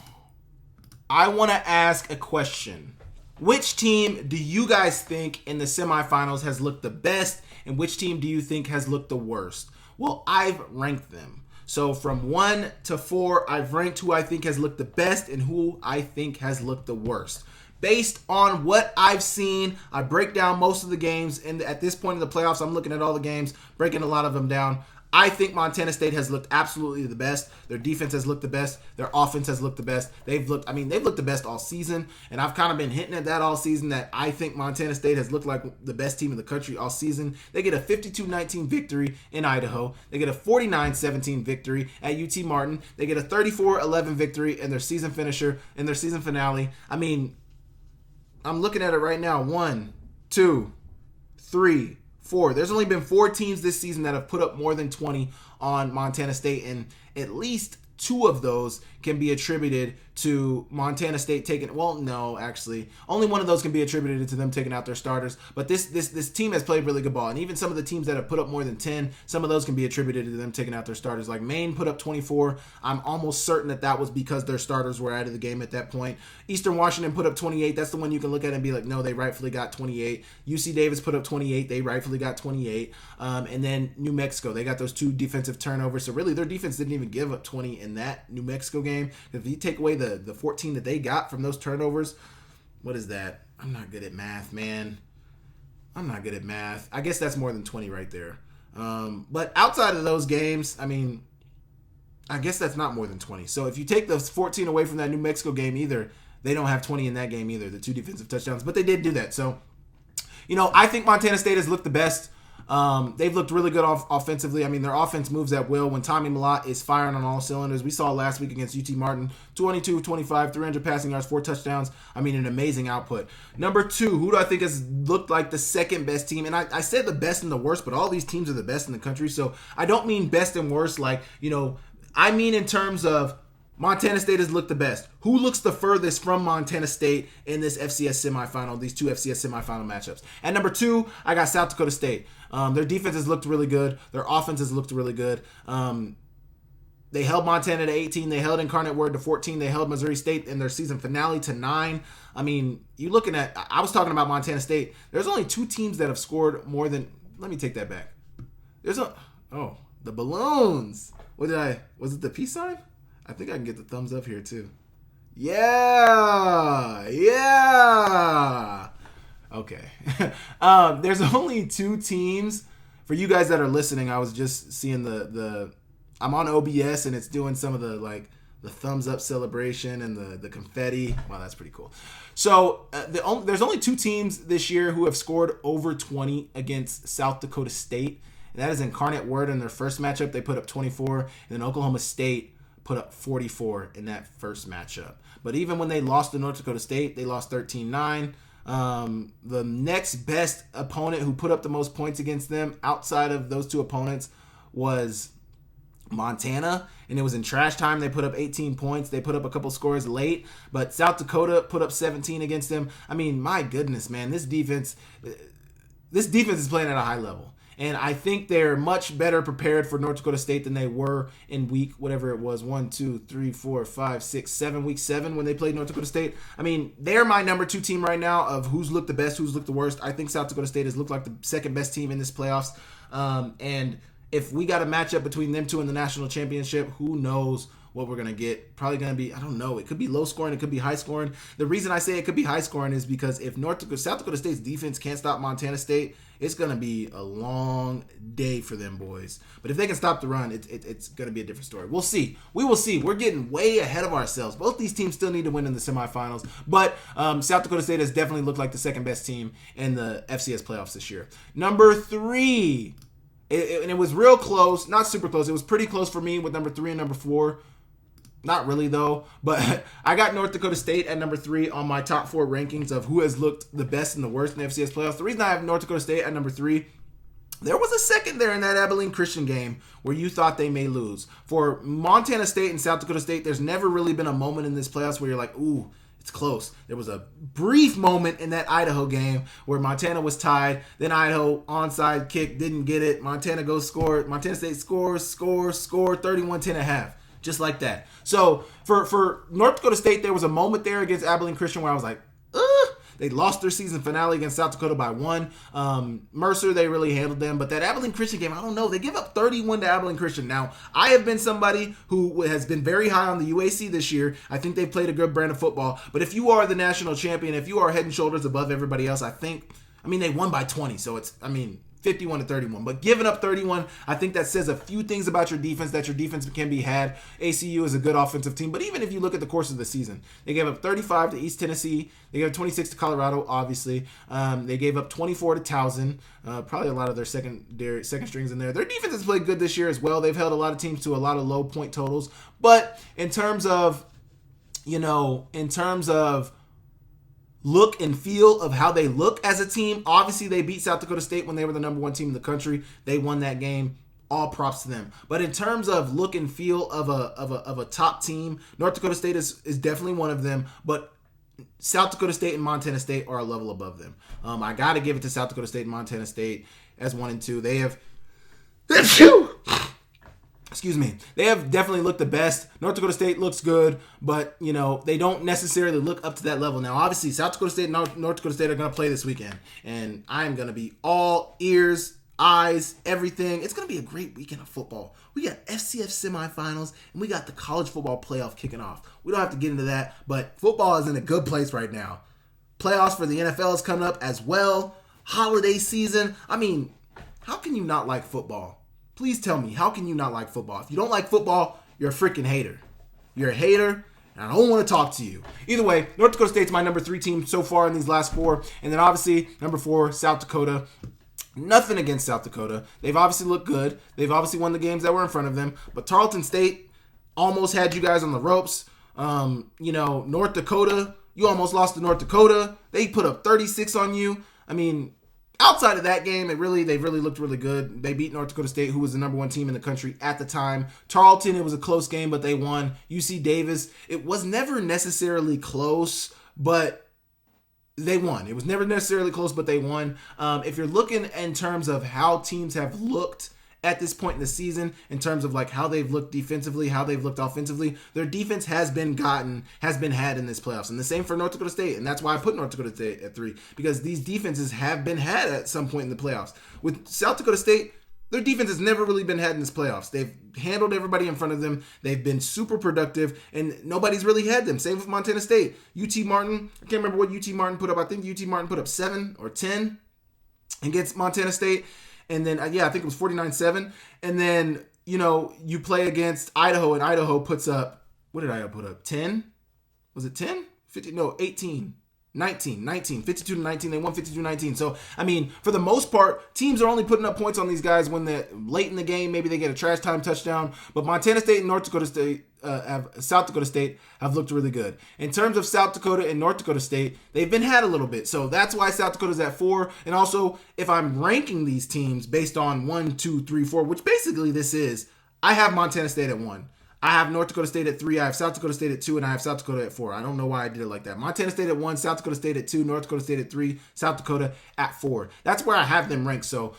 I want to ask a question. Which team do you guys think in the semifinals has looked the best, and which team do you think has looked the worst? Well, I've ranked them. So from 1 to 4, I've ranked who I think has looked the best and who I think has looked the worst. Based on what I've seen, I break down most of the games, and at this point in the playoffs, I'm looking at all the games, breaking a lot of them down. I think Montana State has looked absolutely the best. Their defense has looked the best. Their offense has looked the best. They've looked the best all season, and I've kind of been hinting at that all season, that I think Montana State has looked like the best team in the country all season. They get a 52-19 victory in Idaho. They get a 49-17 victory at UT Martin. They get a 34-11 victory in their season finisher, in their season finale. I'm looking at it right now. 1, 2, 3, 4. There's only been 4 teams this season that have put up more than 20 on Montana State, and at least 2 of those can be attributed to Montana State taking. Well, no, actually, only one of those can be attributed to them taking out their starters. But this team has played really good ball, and even some of the teams that have put up more than 10, some of those can be attributed to them taking out their starters. Like Maine put up 24. I'm almost certain that was because their starters were out of the game at that point. Eastern Washington put up 28. That's the one you can look at and be like, no, they rightfully got 28. UC Davis put up 28. They rightfully got 28. And then New Mexico, they got those 2 defensive turnovers. So really, their defense didn't even give up 20 in that New Mexico game. If you take away the 14 that they got from those turnovers, what is that? I'm not good at math, man. I'm not good at math. I guess that's more than 20 right there. But outside of those games, I guess that's not more than 20. So if you take those 14 away from that New Mexico game either, they don't have 20 in that game either, the 2 defensive touchdowns. But they did do that. So, I think Montana State has looked the best. They've looked really good offensively. Their offense moves at will when Tommy Mellott is firing on all cylinders. We saw last week against UT Martin, 22-25, 300 passing yards, 4 touchdowns. An amazing output. Number 2, who do I think has looked like the second best team? And I said the best and the worst, but all these teams are the best in the country. So I don't mean best and worst I mean in terms of Montana State has looked the best. Who looks the furthest from Montana State in this FCS semifinal, these 2 FCS semifinal matchups? At number 2, I got South Dakota State. Their defense has looked really good. Their offense has looked really good. They held Montana to 18. They held Incarnate Word to 14. They held Missouri State in their season finale to 9. You looking at, I was talking about Montana State. There's only 2 teams that have scored more than, let me take that back. The balloons. Was it the peace sign? I think I can get the thumbs up here too. Yeah. Okay. There's only 2 teams. For you guys that are listening, I was just seeing I'm on OBS and it's doing some of the thumbs up celebration and the confetti. Wow, that's pretty cool. So there's only 2 teams this year who have scored over 20 against South Dakota State. And that is Incarnate Word in their first matchup. They put up 24. And then Oklahoma State put up 44 in that first matchup. But even when they lost to North Dakota State, they lost 13-9. The next best opponent who put up the most points against them outside of those 2 opponents was Montana, and it was in trash time. They put up 18 points. They put up a couple scores late, but South Dakota put up 17 against them. My goodness, man, this defense is playing at a high level. And I think they're much better prepared for North Dakota State than they were in week, whatever it was, 1, 2, 3, 4, 5, 6, 7, week 7 when they played North Dakota State. I mean, they're my number 2 team right now of who's looked the best, who's looked the worst. I think South Dakota State has looked like the second best team in this playoffs. And if we got a matchup between them two in the national championship, who knows what we're going to get. Probably going to be, I don't know, it could be low scoring, it could be high scoring. The reason I say it could be high scoring is because if South Dakota State's defense can't stop Montana State, it's going to be a long day for them boys. But if they can stop the run, it's going to be a different story. We'll see. We will see. We're getting way ahead of ourselves. Both these teams still need to win in the semifinals. But South Dakota State has definitely looked like the second best team in the FCS playoffs this year. Number 3. And it was real close. Not super close. It was pretty close for me with number 3 and number 4. Not really, though. But I got North Dakota State at number 3 on my top 4 rankings of who has looked the best and the worst in the FCS playoffs. The reason I have North Dakota State at number 3, there was a second there in that Abilene Christian game where you thought they may lose. For Montana State and South Dakota State, there's never really been a moment in this playoffs where you're like, ooh, it's close. There was a brief moment in that Idaho game where Montana was tied. Then Idaho onside kick, didn't get it. Montana goes score. Montana State scores, 31-10 at half. Just like that. So for North Dakota State, there was a moment there against Abilene Christian where I was like, ugh. They lost their season finale against South Dakota by 1. Mercer, they really handled them. But that Abilene Christian game, I don't know. They give up 31 to Abilene Christian. Now, I have been somebody who has been very high on the UAC this year. I think they've played a good brand of football. But if you are the national champion, if you are head and shoulders above everybody else, they won by 20. So 51-31. But giving up 31, I think that says a few things about your defense, that your defense can be had. ACU is a good offensive team. But even if you look at the course of the season, they gave up 35 to East Tennessee. They gave up 26 to Colorado, obviously. They gave up 24 to Towson. Probably a lot of their second strings in there. Their defense has played good this year as well. They've held a lot of teams to a lot of low point totals. But in terms of look and feel of how they look as a team, obviously they beat South Dakota State when they were the number 1 team in the country. They won that game. All props to them. But in terms of look and feel of a top team, North Dakota State is definitely one of them. But South Dakota State and Montana State are a level above them. I got to give it to South Dakota State and Montana State as 1 and 2. They have They have definitely looked the best. North Dakota State looks good, but, they don't necessarily look up to that level. Now, obviously, South Dakota State and North Dakota State are going to play this weekend, and I'm going to be all ears, eyes, everything. It's going to be a great weekend of football. We got FCS semifinals, and we got the college football playoff kicking off. We don't have to get into that, but football is in a good place right now. Playoffs for the NFL is coming up as well. Holiday season. How can you not like football? Please tell me, how can you not like football? If you don't like football, you're a freaking hater. You're a hater, and I don't want to talk to you. Either way, North Dakota State's my number 3 team so far in these last 4. And then obviously, number 4, South Dakota. Nothing against South Dakota. They've obviously looked good. They've obviously won the games that were in front of them. But Tarleton State almost had you guys on the ropes. North Dakota, you almost lost to North Dakota. They put up 36 on you. Outside of that game, they've really looked really good. They beat North Dakota State, who was the number 1 team in the country at the time. Tarleton, it was a close game, but they won. UC Davis, it was never necessarily close, but they won. It was never necessarily close, but they won. If you're looking in terms of how teams have looked at this point in the season, in terms of how they've looked defensively, how they've looked offensively, their defense has been had in this playoffs. And the same for North Dakota State. And that's why I put North Dakota State at 3, because these defenses have been had at some point in the playoffs. With South Dakota State, their defense has never really been had in this playoffs. They've handled everybody in front of them. They've been super productive, and nobody's really had them. Same with Montana State. UT Martin, I can't remember what UT Martin put up. I think UT Martin put up 7 or 10 against Montana State. And then, I think it was 49-7. And then, you play against Idaho, and Idaho puts up, what did Idaho put up? 10? Was it 10? 15? No, 18. 19. 52-19. They won 52-19. So, for the most part, teams are only putting up points on these guys when they're late in the game. Maybe they get a trash time touchdown. But Montana State and South Dakota State have looked really good. In terms of South Dakota and North Dakota State, they've been had a little bit. So that's why South Dakota's at 4. And also, if I'm ranking these teams based on 1, 2, 3, 4, which basically this is, I have Montana State at 1. I have North Dakota State at 3, I have South Dakota State at 2, and I have South Dakota at 4. I don't know why I did it like that. Montana State at 1, South Dakota State at 2, North Dakota State at 3, South Dakota at 4. That's where I have them ranked. So,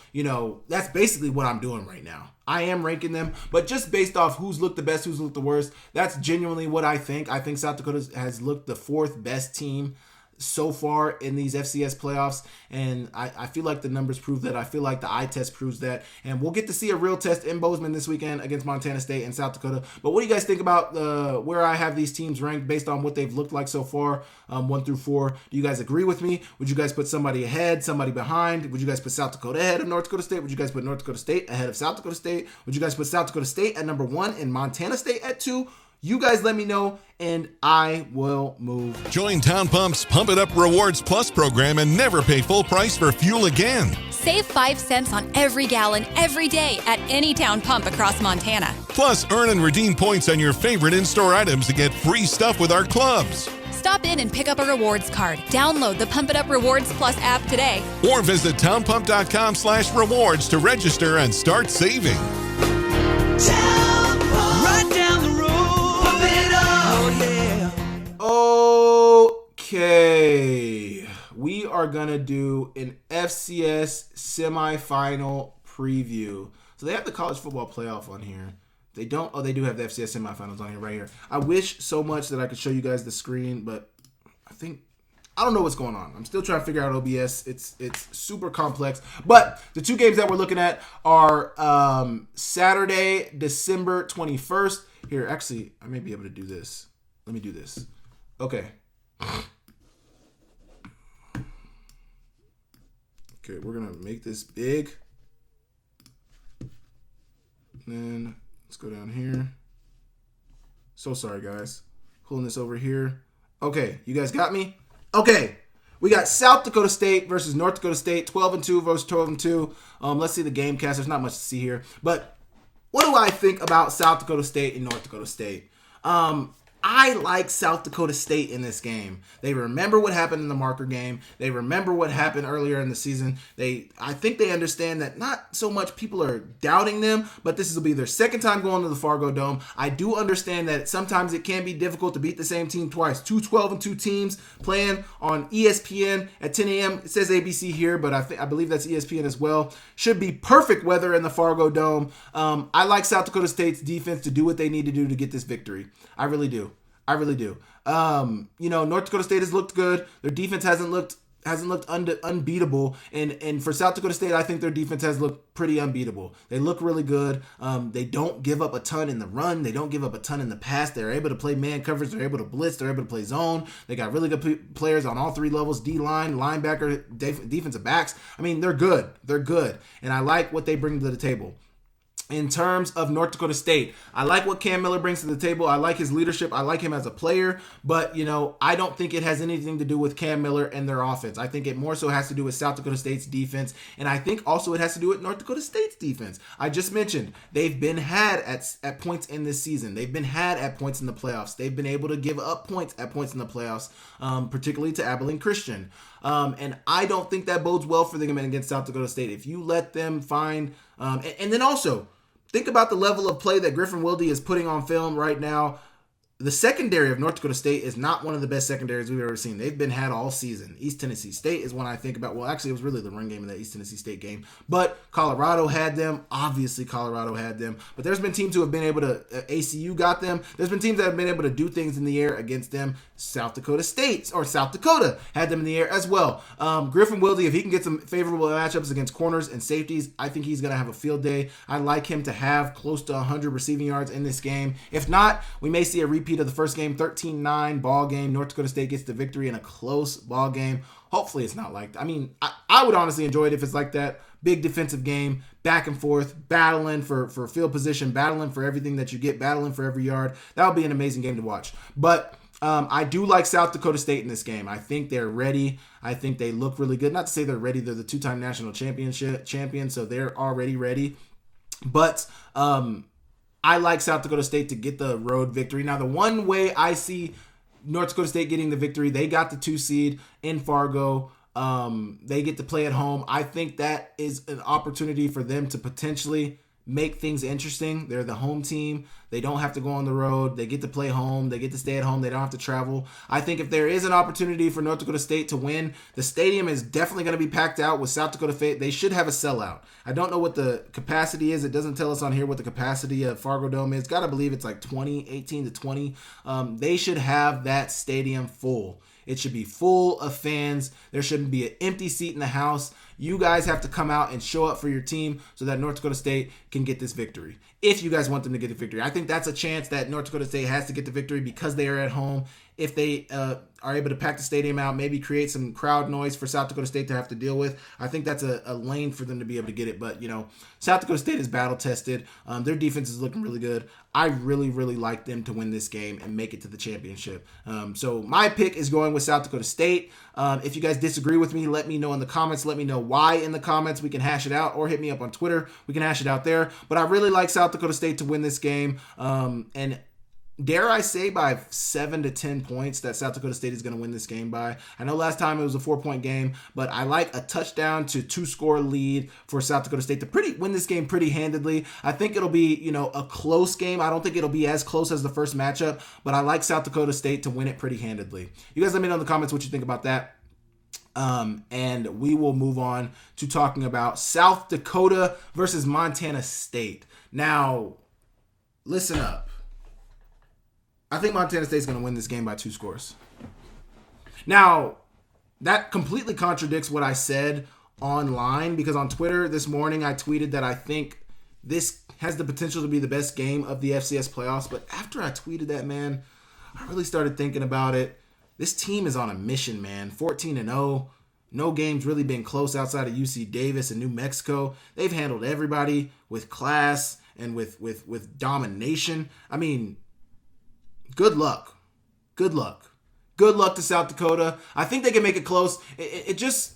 that's basically what I'm doing right now. I am ranking them, but just based off who's looked the best, who's looked the worst, that's genuinely what I think. I think South Dakota has looked the 4th best team so far in these FCS playoffs, and I feel like the numbers prove that. I feel like the eye test proves that, and we'll get to see a real test in Bozeman this weekend against Montana State and South Dakota. But what do you guys think about where I have these teams ranked based on what they've looked like so far, 1 through 4? Do you guys agree with me? Would you guys put somebody ahead, somebody behind? Would you guys put South Dakota ahead of North Dakota State? Would you guys put North Dakota State ahead of South Dakota State? Would you guys put South Dakota State at number 1 and Montana State at 2? You guys let me know, and I will move. Join Town Pump's Pump It Up Rewards Plus program and never pay full price for fuel again. Save 5 cents on every gallon every day at any town pump across Montana. Plus, earn and redeem points on your favorite in-store items to get free stuff with our clubs. Stop in and pick up a rewards card. Download the Pump It Up Rewards Plus app today. Or visit townpump.com/rewards to register and start saving. Right down the road. Pump it up. Oh, yeah. Okay. We are going to do an FCS semifinal preview. So they have the college football playoff on here. They don't. Oh, they do have the FCS semifinals on here right here. I wish so much that I could show you guys the screen, but I don't know what's going on. I'm still trying to figure out OBS. It's super complex. But the 2 games that we're looking at are Saturday, December 21st. Here, actually, I may be able to do this. Let me do this. Okay. Okay, we're going to make this big. And then let's go down here. So sorry, guys. Pulling this over here. Okay, you guys got me? Okay, we got South Dakota State versus North Dakota State, 12-2 versus 12-2. Let's see the game cast. There's not much to see here. But what do I think about South Dakota State and North Dakota State? I like South Dakota State in this game. They remember what happened in the marker game. They remember what happened earlier in the season. I think they understand that not so much people are doubting them, but this will be their second time going to the Fargo Dome. I do understand that sometimes it can be difficult to beat the same team twice. 2 12-2 teams playing on ESPN at 10 a.m. It says ABC here, but I believe that's ESPN as well. Should be perfect weather in the Fargo Dome. I like South Dakota State's defense to do what they need to do to get this victory. I really do. North Dakota State has looked good. Their defense hasn't looked unbeatable, and for South Dakota State, I think their defense has looked pretty unbeatable. They look really good. They don't give up a ton in the run. They don't give up a ton in the pass. They're able to play man coverage. They're able to blitz. They're able to play zone. They got really good players on all 3 levels: D-line, linebacker, defensive backs. I mean, they're good. They're good, and I like what they bring to the table. In terms of North Dakota State, I like what Cam Miller brings to the table. I like his leadership. I like him as a player. But, I don't think it has anything to do with Cam Miller and their offense. I think it more so has to do with South Dakota State's defense. And I think also it has to do with North Dakota State's defense. I just mentioned they've been had at points in this season. They've been had at points in the playoffs. They've been able to give up points at points in the playoffs, particularly to Abilene Christian. And I don't think that bodes well for them against South Dakota State. If you let them find and then also, think about the level of play that Griffin Wilde is putting on film right now. The secondary of North Dakota State is not one of the best secondaries we've ever seen. They've been had all season. East Tennessee State is one I think about. Well, actually, it was really the run game in that East Tennessee State game. But Colorado had them. Obviously, Colorado had them. But there's been teams who have been able to, ACU got them. There's been teams that have been able to do things in the air against them. South Dakota State, or South Dakota, had them in the air as well. Griffin Wilde, if he can get some favorable matchups against corners and safeties, I think he's going to have a field day. I like him to have close to 100 receiving yards in this game. If not, we may see a repeat of the first game, 13-9 ball game. North Dakota State gets the victory in a close ball game. Hopefully it's not like that. I mean, I would honestly enjoy it if it's like that. Big defensive game, back and forth, battling for field position, battling for everything that you get, battling for every yard. That would be an amazing game to watch. But I do like South Dakota State in this game. I think they're ready. I think they look really good. Not to say they're ready. They're the 2-time national champions, so they're already ready. But I like South Dakota State to get the road victory. Now, the one way I see North Dakota State getting the victory, they got the 2 seed in Fargo. They get to play at home. I think that is an opportunity for them to potentially make things interesting. They're the home team. They don't have to go on the road. They get to play home. They get to stay at home. They don't have to travel. I think if there is an opportunity for North Dakota State to win, the stadium is definitely going to be packed out with South Dakota State. They should have a sellout. I don't know what the capacity is. It doesn't tell us on here what the capacity of Fargo Dome is. Got to believe it's like 18 to 20. They should have that stadium full. It should be full of fans. There shouldn't be an empty seat in the house. You guys have to come out and show up for your team so that North Dakota State can get this victory. If you guys want them to get the victory. I think that's a chance that North Dakota State has to get the victory because they are at home. If they are able to pack the stadium out, maybe create some crowd noise for South Dakota State to have to deal with, I think that's a lane for them to be able to get it. But, South Dakota State is battle-tested. Their defense is looking really good. I really, really like them to win this game and make it to the championship. So my pick is going with South Dakota State. If you guys disagree with me, let me know in the comments. Let me know why in the comments. We can hash it out, or hit me up on Twitter. We can hash it out there. But I really like South Dakota State to win this game. And dare I say by 7 to 10 points that South Dakota State is going to win this game by. I know last time it was a 4-point game, but I like a touchdown to 2-score lead for South Dakota State to win this game pretty handedly. I think it'll be, a close game. I don't think it'll be as close as the first matchup, but I like South Dakota State to win it pretty handedly. You guys let me know in the comments what you think about that. And we will move on to talking about South Dakota versus Montana State. Now, listen up. I think Montana State's going to win this game by 2 scores. Now, that completely contradicts what I said online, because on Twitter this morning I tweeted that I think this has the potential to be the best game of the FCS playoffs. But after I tweeted that, man, I really started thinking about it. This team is on a mission, man. 14-0. No game's really been close outside of UC Davis and New Mexico. They've handled everybody with class and with domination. I mean, good luck. Good luck. Good luck to South Dakota. I think they can make it close. It just,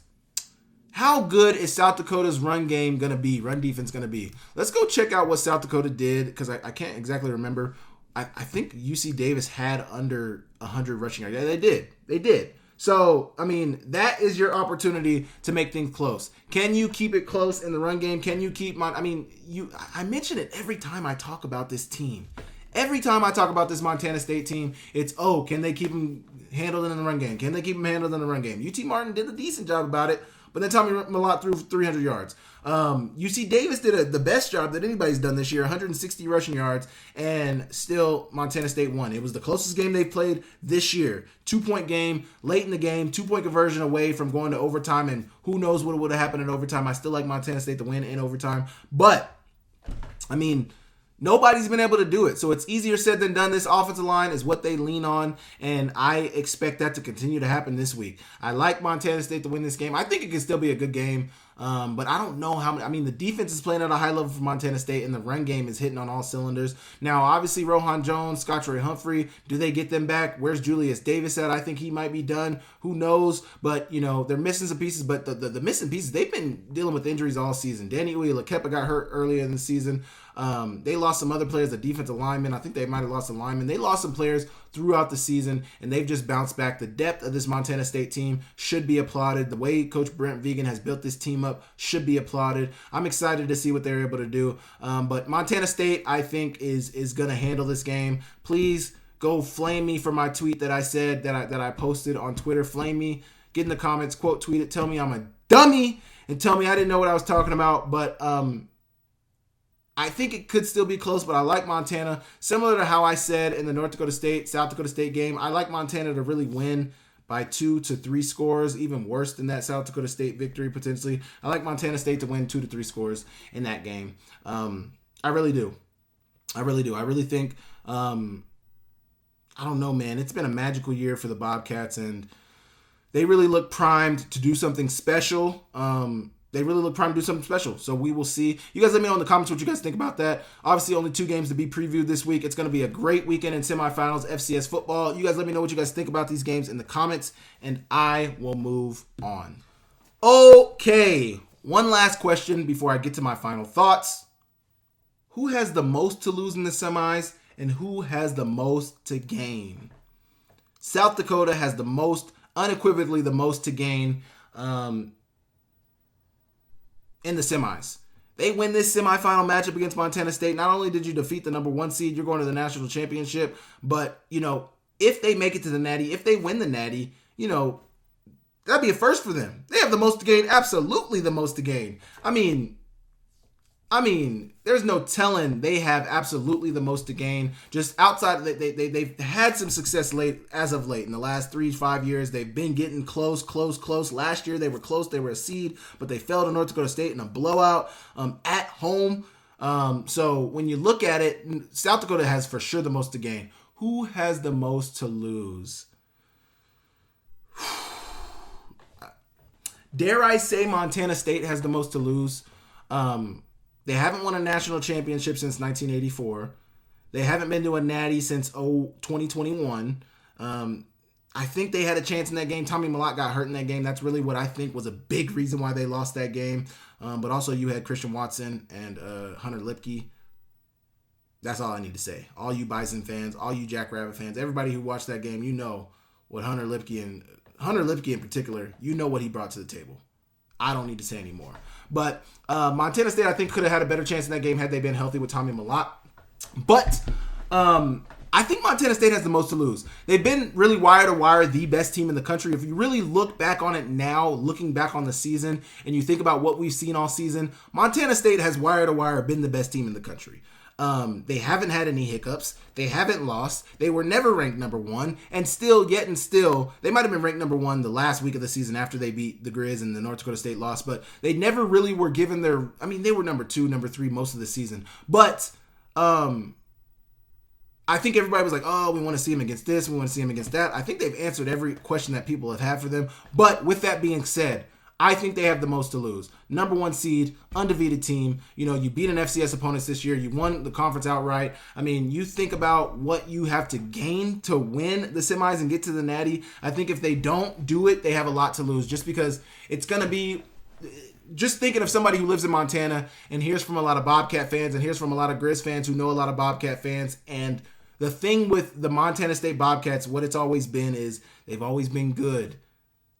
how good is South Dakota's run game going to be, run defense going to be? Let's go check out what South Dakota did, because I can't exactly remember. I think UC Davis had under 100 rushing yards. Yeah, they did. They did. So, I mean, that is your opportunity to make things close. Can you keep it close in the run game? Can you keep I mention it every time I talk about this team. Every time I talk about this Montana State team, it's, can they keep them handled in the run game? Can they keep them handled in the run game? UT Martin did a decent job about it, but then Tommy Mellott threw 300 yards. UC Davis did the best job that anybody's done this year, 160 rushing yards, and still Montana State won. It was the closest game they've played this year. 2-point game, late in the game, 2-point conversion away from going to overtime, and who knows what would have happened in overtime. I still like Montana State to win in overtime, but, I mean, nobody's been able to do it. So it's easier said than done. This offensive line is what they lean on, and I expect that to continue to happen this week. I like Montana State to win this game. I think it can still be a good game, but I don't know how many. I mean, the defense is playing at a high level for Montana State, and the run game is hitting on all cylinders. Now, obviously, Rohan Jones, Scottrey Humphrey, do they get them back? Where's Julius Davis at? I think he might be done. Who knows? But, they're missing some pieces. But the missing pieces, they've been dealing with injuries all season. Danny Uilakepa got hurt earlier in the season. They lost some other players, the defensive linemen. I think they might have lost a lineman. They lost some players throughout the season, and they've just bounced back. The depth of this Montana State team should be applauded. The way Coach Brent Vigen has built this team up should be applauded. I'm excited to see what they're able to do. But Montana State, I think, is going to handle this game. Please go flame me for my tweet that I said, that I posted on Twitter. Flame me. Get in the comments, quote tweet it. Tell me I'm a dummy, and tell me I didn't know what I was talking about. But I think it could still be close, but I like Montana. Similar to how I said in the North Dakota State, South Dakota State game, I like Montana to really win by 2 to 3 scores, even worse than that South Dakota State victory potentially. I like Montana State to win 2 to 3 scores in that game. I really do. I really think, I don't know, man. It's been a magical year for the Bobcats, and they really look primed to do something special. So we will see. You guys let me know in the comments what you guys think about that. Obviously, only 2 games to be previewed this week. It's going to be a great weekend in semifinals, FCS football. You guys let me know what you guys think about these games in the comments, and I will move on. Okay, one last question before I get to my final thoughts. Who has the most to lose in the semis, and who has the most to gain? South Dakota has the most, unequivocally the most to gain in the semis. they win this semifinal matchup against Montana State, not only did you defeat the number 1 seed, you're going to the national championship, but, if they make it to the Natty, if they win the Natty, that'd be a first for them. They have the most to gain, absolutely the most to gain. I mean, there's no telling they have absolutely the most to gain. Just outside, they've had some success as of late. In the last 3-5 years, they've been getting close. Last year, they were close. They were a seed, but they fell to North Dakota State in a blowout at home. So when you look at it, South Dakota has for sure the most to gain. Who has the most to lose? Dare I say Montana State has the most to lose? They haven't won a national championship since 1984. They haven't been to a natty since 2021. I think they had a chance in that game. Tommy Malott got hurt in that game. That's really what I think was a big reason why they lost that game. But also you had Christian Watson and Hunter Lipke. That's all I need to say. All you Bison fans, all you Jackrabbit fans, everybody who watched that game, you know what Hunter Lipke in particular, you know what he brought to the table. I don't need to say anymore. But Montana State, I think, could have had a better chance in that game had they been healthy with Tommy Malott. But I think Montana State has the most to lose. They've been really wire to wire the best team in the country. If you really look back on it now, looking back on the season, and you think about what we've seen all season, Montana State has wire to wire been the best team in the country. They haven't had any hiccups. They haven't lost. They were never ranked number 1. And still, they might have been ranked number 1 the last week of the season after they beat the Grizz and the North Dakota State loss. But they never really were given they were number 2, number 3 most of the season. But I think everybody was like, oh, we want to see him against this. We want to see him against that. I think they've answered every question that people have had for them. But with that being said, I think they have the most to lose. Number 1 seed, undefeated team. You beat an FCS opponents this year. You won the conference outright. I mean, you think about what you have to gain to win the semis and get to the Natty. I think if they don't do it, they have a lot to lose just because it's going to be... Just thinking of somebody who lives in Montana and hears from a lot of Bobcat fans and hears from a lot of Grizz fans who know a lot of Bobcat fans. And the thing with the Montana State Bobcats, what it's always been is they've always been good.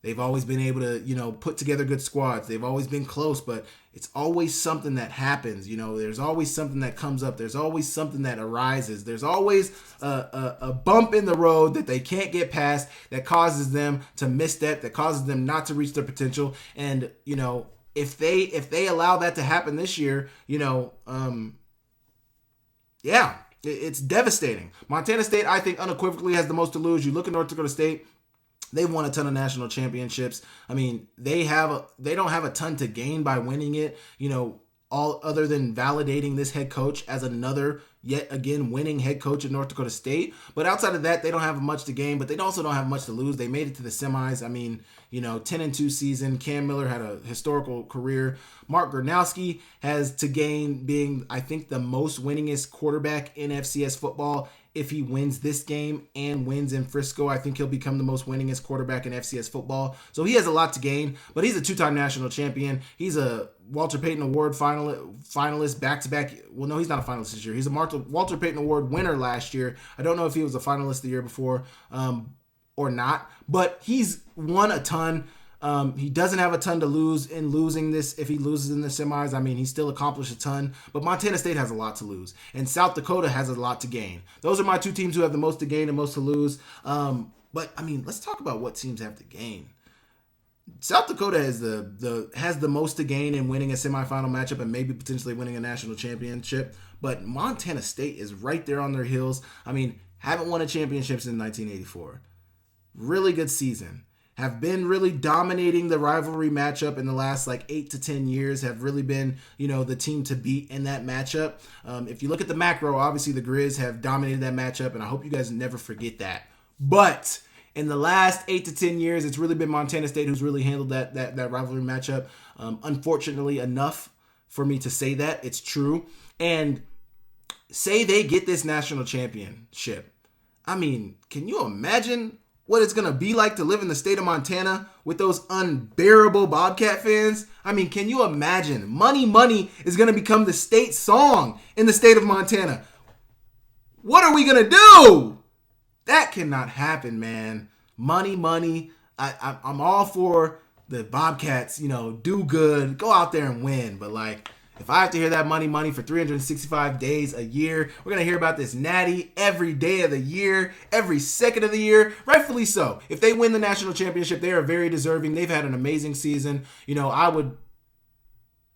They've always been able to, put together good squads. They've always been close, but it's always something that happens. There's always something that comes up. There's always something that arises. There's always a bump in the road that they can't get past that causes them to misstep, that causes them not to reach their potential. And, if they allow that to happen this year, it's devastating. Montana State, I think, unequivocally has the most to lose. You look at North Dakota State. They've won a ton of national championships. I mean, they don't have a ton to gain by winning it, all other than validating this head coach as another, yet again, winning head coach at North Dakota State. But outside of that, they don't have much to gain, but they also don't have much to lose. They made it to the semis. I mean, 10-2 season. Cam Miller had a historical career. Mark Gronowski has to gain being, I think, the most winningest quarterback in FCS football. If he wins this game and wins in Frisco, I think he'll become the most winningest quarterback in FCS football. So he has a lot to gain, but he's a 2-time national champion. He's a Walter Payton Award finalist back-to-back. Well, no, he's not a finalist this year. He's a Walter Payton Award winner last year. I don't know if he was a finalist the year before or not, but he's won a ton. He doesn't have a ton to lose in losing this. If he loses in the semis, I mean, he still accomplished a ton. But Montana State has a lot to lose. And South Dakota has a lot to gain. Those are my 2 teams who have the most to gain and most to lose. But, I mean, let's talk about what teams have to gain. South Dakota has the most to gain in winning a semifinal matchup and maybe potentially winning a national championship. But Montana State is right there on their heels. I mean, haven't won a championship since 1984. Really good season. Have been really dominating the rivalry matchup in the last 8 to 10 years, have really been, the team to beat in that matchup. If you look at the macro, obviously the Grizz have dominated that matchup, and I hope you guys never forget that. But in the last 8 to 10 years, it's really been Montana State who's really handled that rivalry matchup. Unfortunately enough for me to say that, it's true. And say they get this national championship. I mean, can you imagine what it's going to be like to live in the state of Montana with those unbearable Bobcat fans? I mean, can you imagine? Money, Money is going to become the state song in the state of Montana. What are we going to do? That cannot happen, man. Money, Money. I'm all for the Bobcats, do good, go out there and win. But If I have to hear that money for 365 days a year, we're going to hear about this Natty every day of the year, every second of the year, rightfully so. If they win the national championship, they are very deserving. They've had an amazing season. I would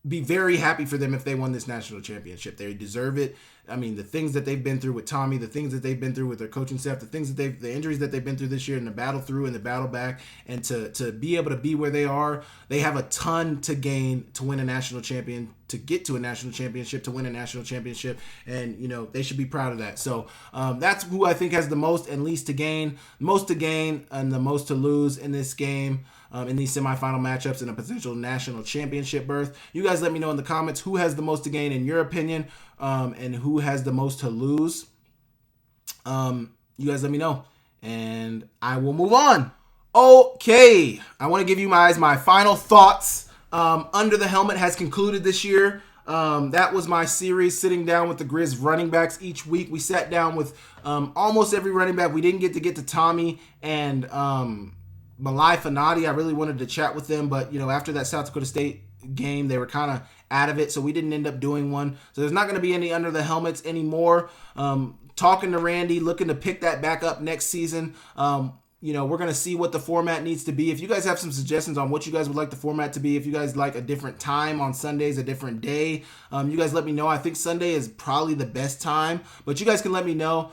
be very happy for them if they won this national championship. They deserve it. I mean, the things that they've been through with Tommy, the things that they've been through with their coaching staff, the injuries that they've been through this year, and the battle through and the battle back, and to be able to be where they are, they have a ton to gain to win a national champion, to get to a national championship, to win a national championship, and they should be proud of that. So that's who I think has the most and least to gain, most to gain and the most to lose in this game. In these semifinal matchups and a potential national championship berth. You guys let me know in the comments who has the most to gain in your opinion, and who has the most to lose. You guys let me know, and I will move on. Okay, I want to give you guys my final thoughts. Under the Helmet has concluded this year. That was my series, sitting down with the Grizz running backs each week. We sat down with almost every running back. We didn't get to Tommy and Malai Fanati. I really wanted to chat with them, but after that South Dakota State game, they were kind of out of it, so we didn't end up doing one. So there's not going to be any Under the Helmets anymore. Talking to Randy, looking to pick that back up next season. We're going to see what the format needs to be. If you guys have some suggestions on what you guys would like the format to be, if you guys like a different time on Sundays, a different day, you guys let me know. I think Sunday is probably the best time, but you guys can let me know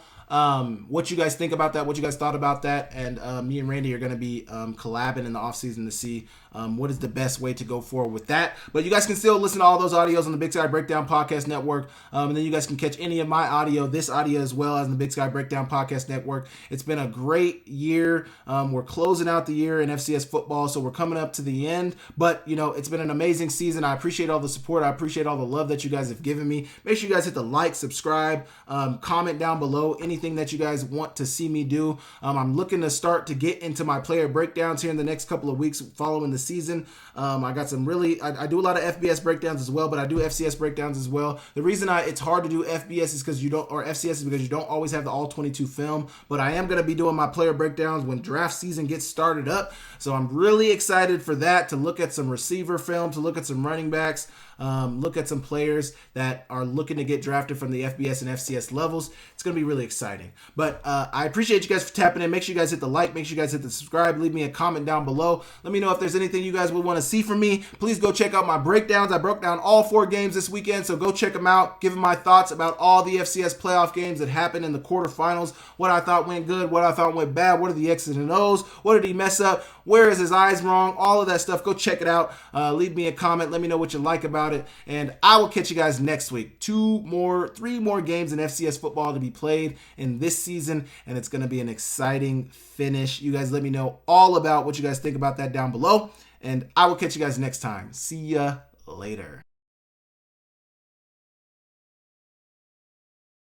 what you guys think about that, what you guys thought about that, and me and Randy are going to be collabing in the offseason to see what is the best way to go forward with that. But you guys can still listen to all those audios on the Big Sky Breakdown Podcast Network, and then you guys can catch any of my audio, this audio as well, as the Big Sky Breakdown Podcast Network. It's been a great year. We're closing out the year in FCS football, so we're coming up to the end, but it's been an amazing season. I appreciate all the support. I appreciate all the love that you guys have given me. Make sure you guys hit the like, subscribe, comment down below anything that you guys want to see me do. I'm looking to start to get into my player breakdowns here in the next couple of weeks following the season. I got some I do a lot of FBS breakdowns as well, but I do FCS breakdowns as well. The reason it's hard to do FBS is because FCS is because you don't always have the all 22 film, but I am going to be doing my player breakdowns when draft season gets started up. So I'm really excited for that, to look at some receiver film, to look at some running backs, look at some players that are looking to get drafted from the FBS and FCS levels. It's going to be really exciting. But I appreciate you guys for tapping in. Make sure you guys hit the like. Make sure you guys hit the subscribe. Leave me a comment down below. Let me know if there's anything you guys would want to see from me. Please go check out my breakdowns. I broke down all 4 games this weekend, so go check them out. Give them my thoughts about all the FCS playoff games that happened in the quarterfinals. What I thought went good, what I thought went bad. What are the X's and O's? What did he mess up? Where is his eyes wrong? All of that stuff. Go check it out. Leave me a comment. Let me know what you like about it. And I will catch you guys next week. 3 more games in FCS football to be played in this season, and it's going to be an exciting finish. You guys let me know all about what you guys think about that down below, and I will catch you guys next time. See ya later.